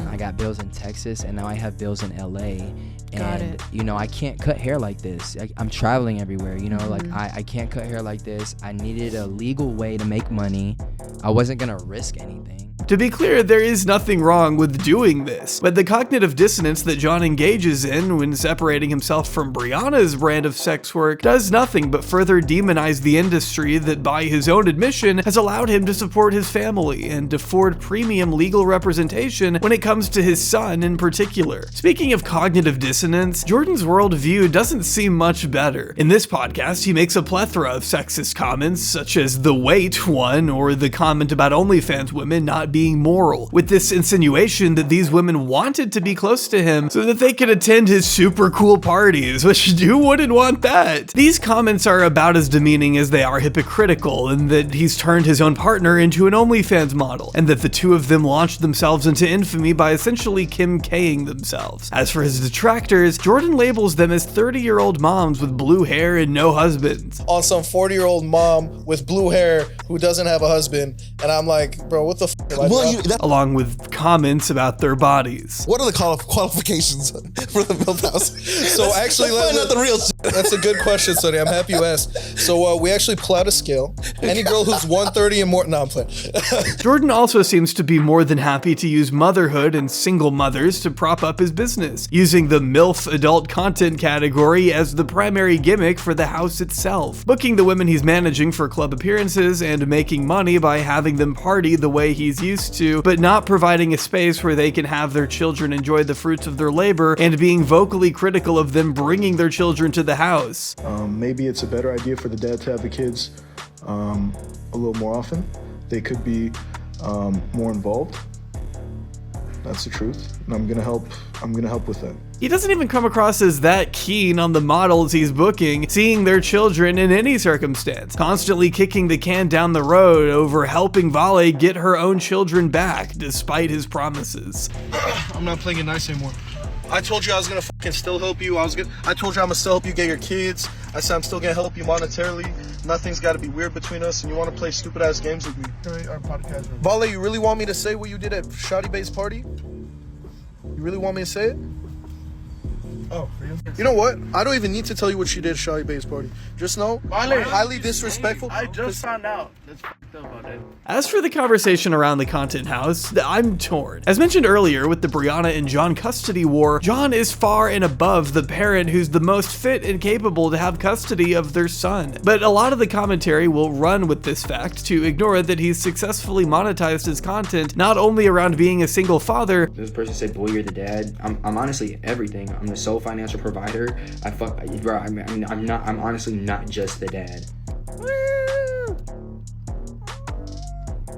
I got bills in Texas, and now I have bills in LA. And, you know, I can't cut hair like this. I'm traveling everywhere, you know, like I can't cut hair like this. I needed a legal way to make money. I wasn't gonna risk anything. To be clear, there is nothing wrong with doing this, but the cognitive dissonance that John engages in when separating himself from Brianna's brand of sex work does nothing but further demonize the industry that, by his own admission, has allowed him to support his family and afford premium legal representation when it comes to his son in particular. Speaking of cognitive dissonance, Jordan's worldview doesn't seem much better. In this podcast, he makes a plethora of sexist comments, such as the weight one, or the comment about OnlyFans women not being moral, with this insinuation that these women wanted to be close to him so that they could attend his super cool parties, which who wouldn't want that? These comments are about as demeaning as they are hypocritical, and that he's turned his own partner into an OnlyFans model, and that the two of them launched themselves into infamy by essentially Kim K-ing themselves. As for his detractors, Jordan labels them as 30-year-old moms with blue hair and no husbands. On some 40-year-old mom with blue hair who doesn't have a husband, and I'm like, bro, what the f? Along with comments about their bodies. What are the qualifications for the MILF house? So actually, let's find out the real shit. That's a good question, Sonny. I'm happy you asked. So we actually put out a scale. Any girl who's 130 and more, no, I'm playing. Jordan also seems to be more than happy to use motherhood and single mothers to prop up his business, using the MILF adult content category as the primary gimmick for the house itself, booking the women he's managing for club appearances and making money by having them party the way he's used to, but not providing a space where they can have their children enjoy the fruits of their labor, and being vocally critical of them bringing their children to the house. Maybe it's a better idea for the dad to have the kids a little more often. They could be more involved. That's the truth, and I'm gonna help with that. He doesn't even come across as that keen on the models he's booking seeing their children in any circumstance, constantly kicking the can down the road over helping Vale get her own children back, despite his promises. I'm not playing it nice anymore. I told you I was gonna fucking still help you. I told you I'm gonna still help you get your kids. I said I'm still gonna help you monetarily. Nothing's gotta be weird between us, and you wanna play stupid ass games with me. Our podcast. Vale, you really want me to say what you did at Shawty Bay's party? You really want me to say it? Oh, for you? You know what? I don't even need to tell you what she did at Shawty Bay's party. Just know, highly disrespectful. I just found out. That's fucked up about it. As for the conversation around the content house, I'm torn. As mentioned earlier with the Brianna and John custody war, John is far and above the parent who's the most fit and capable to have custody of their son. But a lot of the commentary will run with this fact to ignore that he's successfully monetized his content not only around being a single father. This person said, boy, you're the dad. I'm honestly everything. I'm the sole financial provider. I'm honestly not just the dad.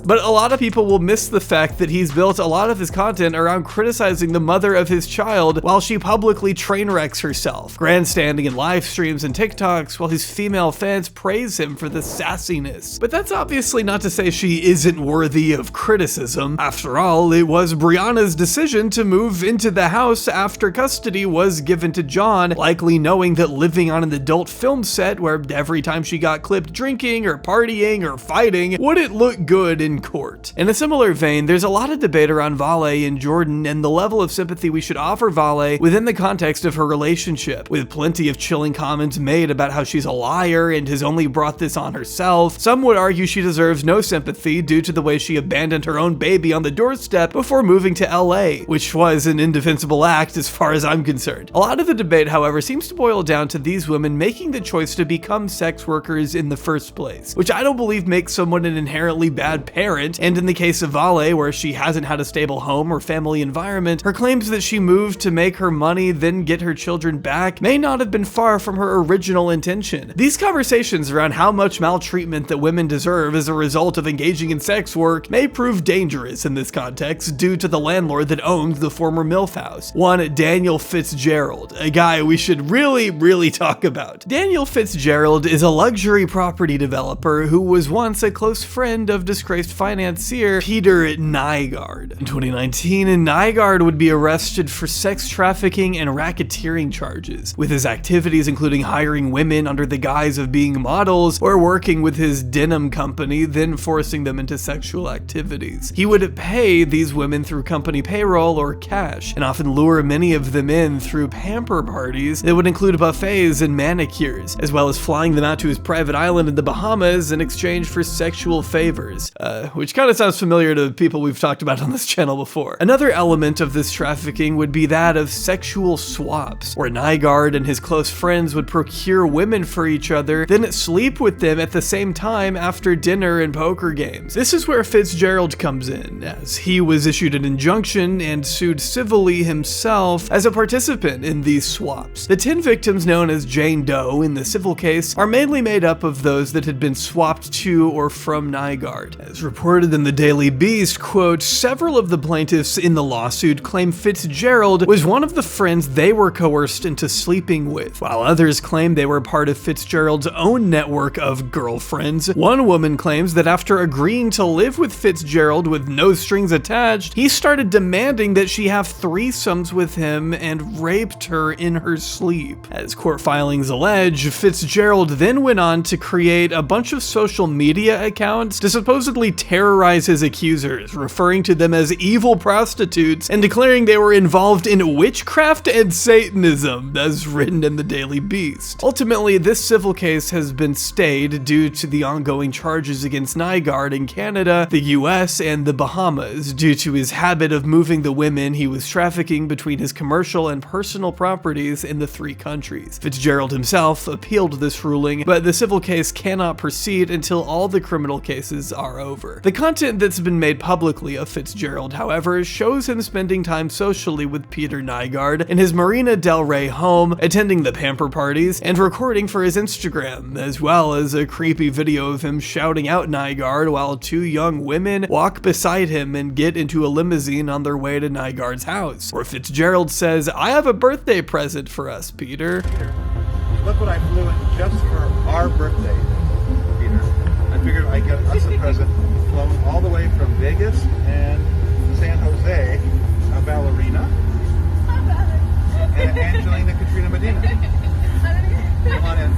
But a lot of people will miss the fact that he's built a lot of his content around criticizing the mother of his child while she publicly train wrecks herself, grandstanding in live streams and TikToks while his female fans praise him for the sassiness. But that's obviously not to say she isn't worthy of criticism. After all, it was Brianna's decision to move into the house after custody was given to John, likely knowing that living on an adult film set where every time she got clipped drinking or partying or fighting wouldn't look good in court. In a similar vein, there's a lot of debate around Vale and Jordan and the level of sympathy we should offer Vale within the context of her relationship, with plenty of chilling comments made about how she's a liar and has only brought this on herself. Some would argue she deserves no sympathy due to the way she abandoned her own baby on the doorstep before moving to LA, which was an indefensible act as far as I'm concerned. A lot of the debate, however, seems to boil down to these women making the choice to become sex workers in the first place, which I don't believe makes someone an inherently bad parent parent, and in the case of Vale, where she hasn't had a stable home or family environment, her claims that she moved to make her money, then get her children back, may not have been far from her original intention. These conversations around how much maltreatment that women deserve as a result of engaging in sex work may prove dangerous in this context due to the landlord that owned the former MILF house, one Daniel Fitzgerald, a guy we should really talk about. Daniel Fitzgerald is a luxury property developer who was once a close friend of disgraced financier Peter Nygard. In 2019, Nygard would be arrested for sex trafficking and racketeering charges, with his activities including hiring women under the guise of being models or working with his denim company, then forcing them into sexual activities. He would pay these women through company payroll or cash, and often lure many of them in through pamper parties that would include buffets and manicures, as well as flying them out to his private island in the Bahamas in exchange for sexual favors, which kind of sounds familiar to people we've talked about on this channel before. Another element of this trafficking would be that of sexual swaps, where Nygard and his close friends would procure women for each other, then sleep with them at the same time after dinner and poker games. This is where Fitzgerald comes in, as he was issued an injunction and sued civilly himself as a participant in these swaps. The 10 victims known as Jane Doe in the civil case are mainly made up of those that had been swapped to or from Nygard. As reported in the Daily Beast, quote, several of the plaintiffs in the lawsuit claim Fitzgerald was one of the friends they were coerced into sleeping with, while others claim they were part of Fitzgerald's own network of girlfriends. One woman claims that after agreeing to live with Fitzgerald with no strings attached, he started demanding that she have threesomes with him and raped her in her sleep. As court filings allege, Fitzgerald then went on to create a bunch of social media accounts to supposedly terrorize his accusers, referring to them as evil prostitutes and declaring they were involved in witchcraft and Satanism, as written in the Daily Beast. Ultimately, this civil case has been stayed due to the ongoing charges against Nygard in Canada, the US, and the Bahamas due to his habit of moving the women he was trafficking between his commercial and personal properties in the 3 countries. Fitzgerald himself appealed this ruling, but the civil case cannot proceed until all the criminal cases are over. The content that's been made publicly of Fitzgerald, however, shows him spending time socially with Peter Nygard in his Marina Del Rey home, attending the pamper parties, and recording for his Instagram, as well as a creepy video of him shouting out Nygard while 2 young women walk beside him and get into a limousine on their way to Nygard's house, where Fitzgerald says, "I have a birthday present for us, Peter." Look what I flew in just for our birthday, Peter. I figured I'd get us a present, flown all the way from Vegas and San Jose, a ballerina, and Angelina Katrina Medina. Come on in.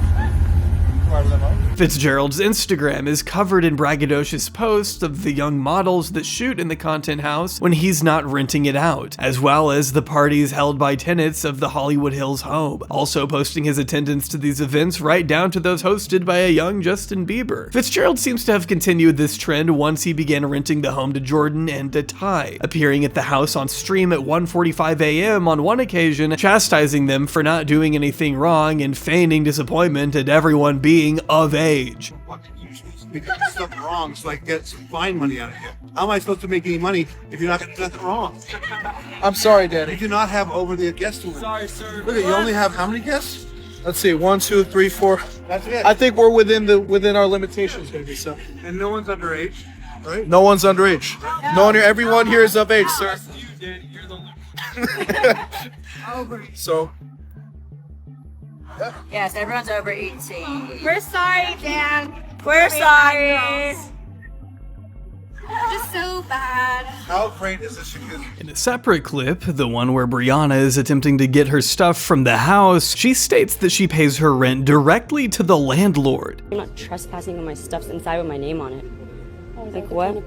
Fitzgerald's Instagram is covered in braggadocious posts of the young models that shoot in the content house when he's not renting it out, as well as the parties held by tenants of the Hollywood Hills home, also posting his attendance to these events right down to those hosted by a young Justin Bieber. Fitzgerald seems to have continued this trend once he began renting the home to Jordan and to Ty, appearing at the house on stream at 1:45 a.m. on one occasion, chastising them for not doing anything wrong and feigning disappointment at everyone being of age. Because stuff wrong so I can get some fine money out of you. How am I supposed to make any money if you're not going to do nothing wrong? I'm sorry, Daddy. You do not have over the guest limit. Sorry, sir. Look, you only have how many guests? Let's see, 1, 2, 3, 4. That's it. I think we're within our limitations, baby. So. And no one's underage, right? No one's underage. No one here. Everyone here is of age, sir. So. Yes, everyone's over 18. We're sorry, Dan. We're sorry. Just so bad. How great is this? In a separate clip, the one where Brianna is attempting to get her stuff from the house, she states that she pays her rent directly to the landlord. I'm not trespassing when my stuff's inside with my name on it. Like what?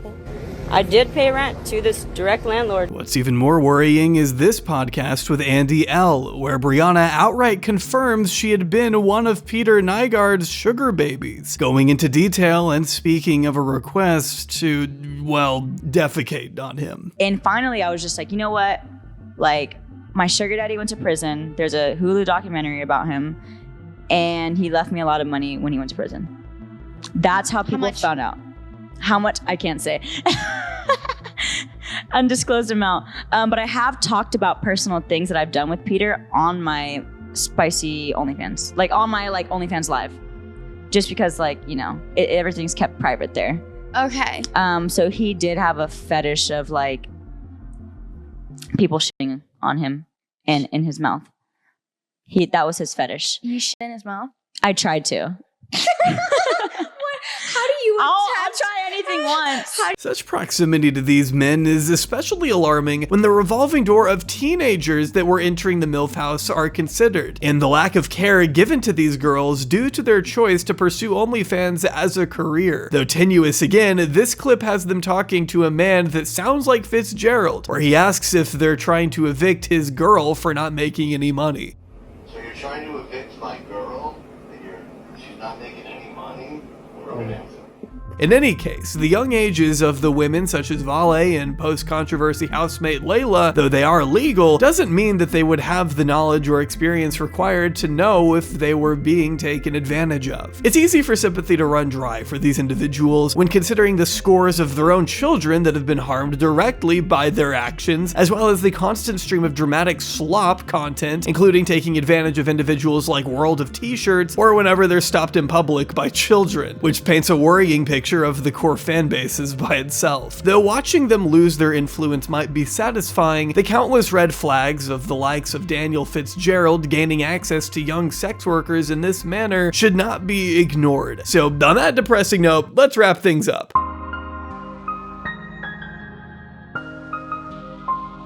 I did pay rent to this direct landlord. What's even more worrying is this podcast with Andy L., where Brianna outright confirms she had been one of Peter Nygard's sugar babies, going into detail and speaking of a request to, well, defecate on him. And finally, I was just like, you know what? Like, my sugar daddy went to prison. There's a Hulu documentary about him, and he left me a lot of money when he went to prison. That's how people found out. How much? I can't say. Undisclosed amount. But I have talked about personal things that I've done with Peter on my spicy OnlyFans. Like on my OnlyFans live. Just because everything's kept private there. Okay. So he did have a fetish of people shitting on him and in his mouth. That was his fetish. You shit in his mouth? I tried to. How do you I'll try anything once. Such proximity to these men is especially alarming when the revolving door of teenagers that were entering the MILF house are considered, and the lack of care given to these girls due to their choice to pursue OnlyFans as a career. Though tenuous again, this clip has them talking to a man that sounds like Fitzgerald, where he asks if they're trying to evict his girl for not making any money. So you're trying to evict my girl, and she's not making any money? In any case, the young ages of the women such as Vale and post-controversy housemate Layla, though they are legal, doesn't mean that they would have the knowledge or experience required to know if they were being taken advantage of. It's easy for sympathy to run dry for these individuals when considering the scores of their own children that have been harmed directly by their actions, as well as the constant stream of dramatic slop content, including taking advantage of individuals like World of T-shirts, or whenever they're stopped in public by children, which paints a worrying picture of the core fan bases by itself. Though watching them lose their influence might be satisfying, the countless red flags of the likes of Daniel Fitzgerald gaining access to young sex workers in this manner should not be ignored. So on that depressing note, let's wrap things up.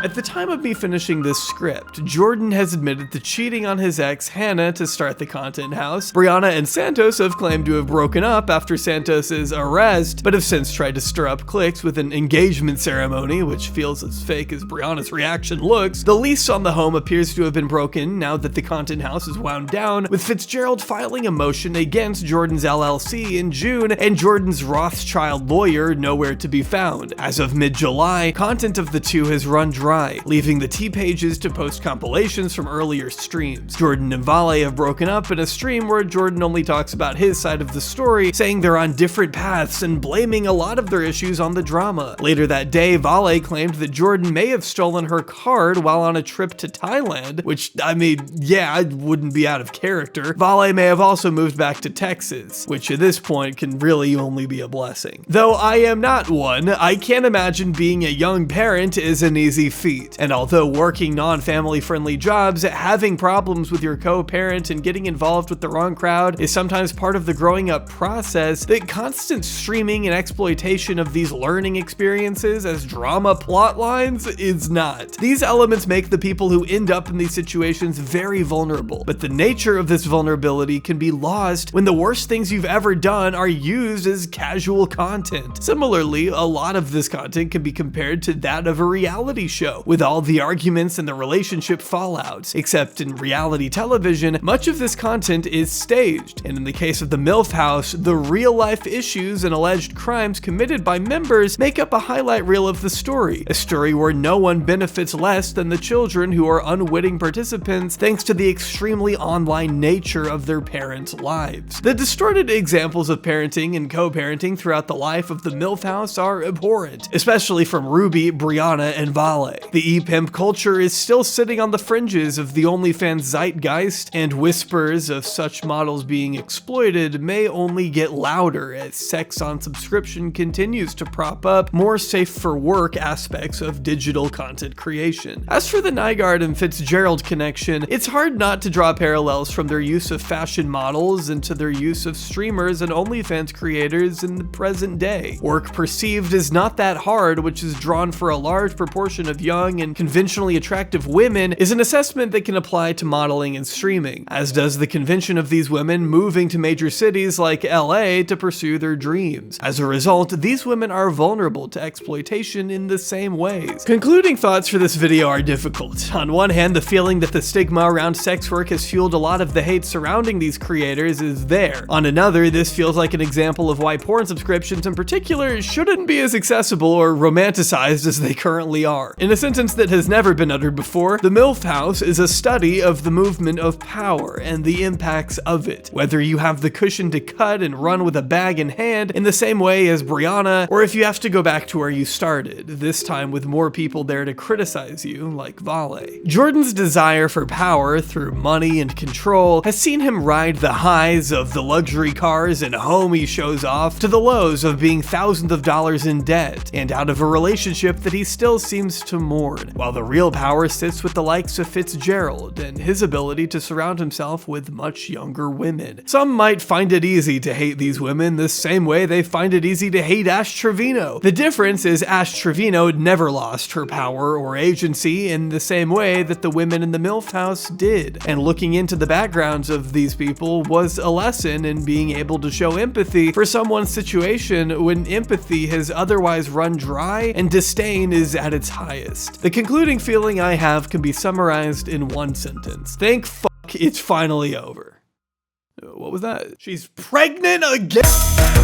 At the time of me finishing this script, Jordan has admitted to cheating on his ex, Hannah, to start the content house. Brianna and Santos have claimed to have broken up after Santos's arrest, but have since tried to stir up cliques with an engagement ceremony, which feels as fake as Brianna's reaction looks. The lease on the home appears to have been broken now that the content house is wound down, with Fitzgerald filing a motion against Jordan's LLC in June, and Jordan's Rothschild lawyer nowhere to be found. As of mid-July, content of the two has run dry, leaving the T-pages to post compilations from earlier streams. Jordan and Vale have broken up in a stream where Jordan only talks about his side of the story, saying they're on different paths and blaming a lot of their issues on the drama. Later that day, Vale claimed that Jordan may have stolen her card while on a trip to Thailand, which, I mean, yeah, I wouldn't be out of character. Vale may have also moved back to Texas, which at this point can really only be a blessing. Though I am not one, I can't imagine being a young parent is an easy feat. And although working non-family friendly jobs, having problems with your co-parent and getting involved with the wrong crowd is sometimes part of the growing up process, the constant streaming and exploitation of these learning experiences as drama plot lines is not. These elements make the people who end up in these situations very vulnerable, but the nature of this vulnerability can be lost when the worst things you've ever done are used as casual content. Similarly, a lot of this content can be compared to that of a reality show, with all the arguments and the relationship fallouts. Except in reality television, much of this content is staged, and in the case of the MILF house, the real-life issues and alleged crimes committed by members make up a highlight reel of the story, a story where no one benefits less than the children who are unwitting participants thanks to the extremely online nature of their parents' lives. The distorted examples of parenting and co-parenting throughout the life of the MILF house are abhorrent, especially from Ruby, Brianna, and Vale. The e-pimp culture is still sitting on the fringes of the OnlyFans zeitgeist, and whispers of such models being exploited may only get louder as sex on subscription continues to prop up more safe-for-work aspects of digital content creation. As for the Nygard and Fitzgerald connection, it's hard not to draw parallels from their use of fashion models into their use of streamers and OnlyFans creators in the present day. Work perceived as not that hard, which is drawn for a large proportion of young and conventionally attractive women, is an assessment that can apply to modeling and streaming, as does the convention of these women moving to major cities like LA to pursue their dreams. As a result, these women are vulnerable to exploitation in the same ways. Concluding thoughts for this video are difficult. On one hand, the feeling that the stigma around sex work has fueled a lot of the hate surrounding these creators is there. On another, this feels like an example of why porn subscriptions in particular shouldn't be as accessible or romanticized as they currently are. In In a sentence that has never been uttered before, the MILF House is a study of the movement of power and the impacts of it. Whether you have the cushion to cut and run with a bag in hand in the same way as Brianna, or if you have to go back to where you started, this time with more people there to criticize you, like Vale. Jordan's desire for power through money and control has seen him ride the highs of the luxury cars and home he shows off to the lows of being thousands of dollars in debt and out of a relationship that he still seems to mourn, while the real power sits with the likes of Fitzgerald and his ability to surround himself with much younger women. Some might find it easy to hate these women the same way they find it easy to hate Ash Trevino. The difference is Ash Trevino never lost her power or agency in the same way that the women in the MILF House did, and looking into the backgrounds of these people was a lesson in being able to show empathy for someone's situation when empathy has otherwise run dry and disdain is at its highest. The concluding feeling I have can be summarized in one sentence. Thank fuck it's finally over. What was that? She's pregnant again!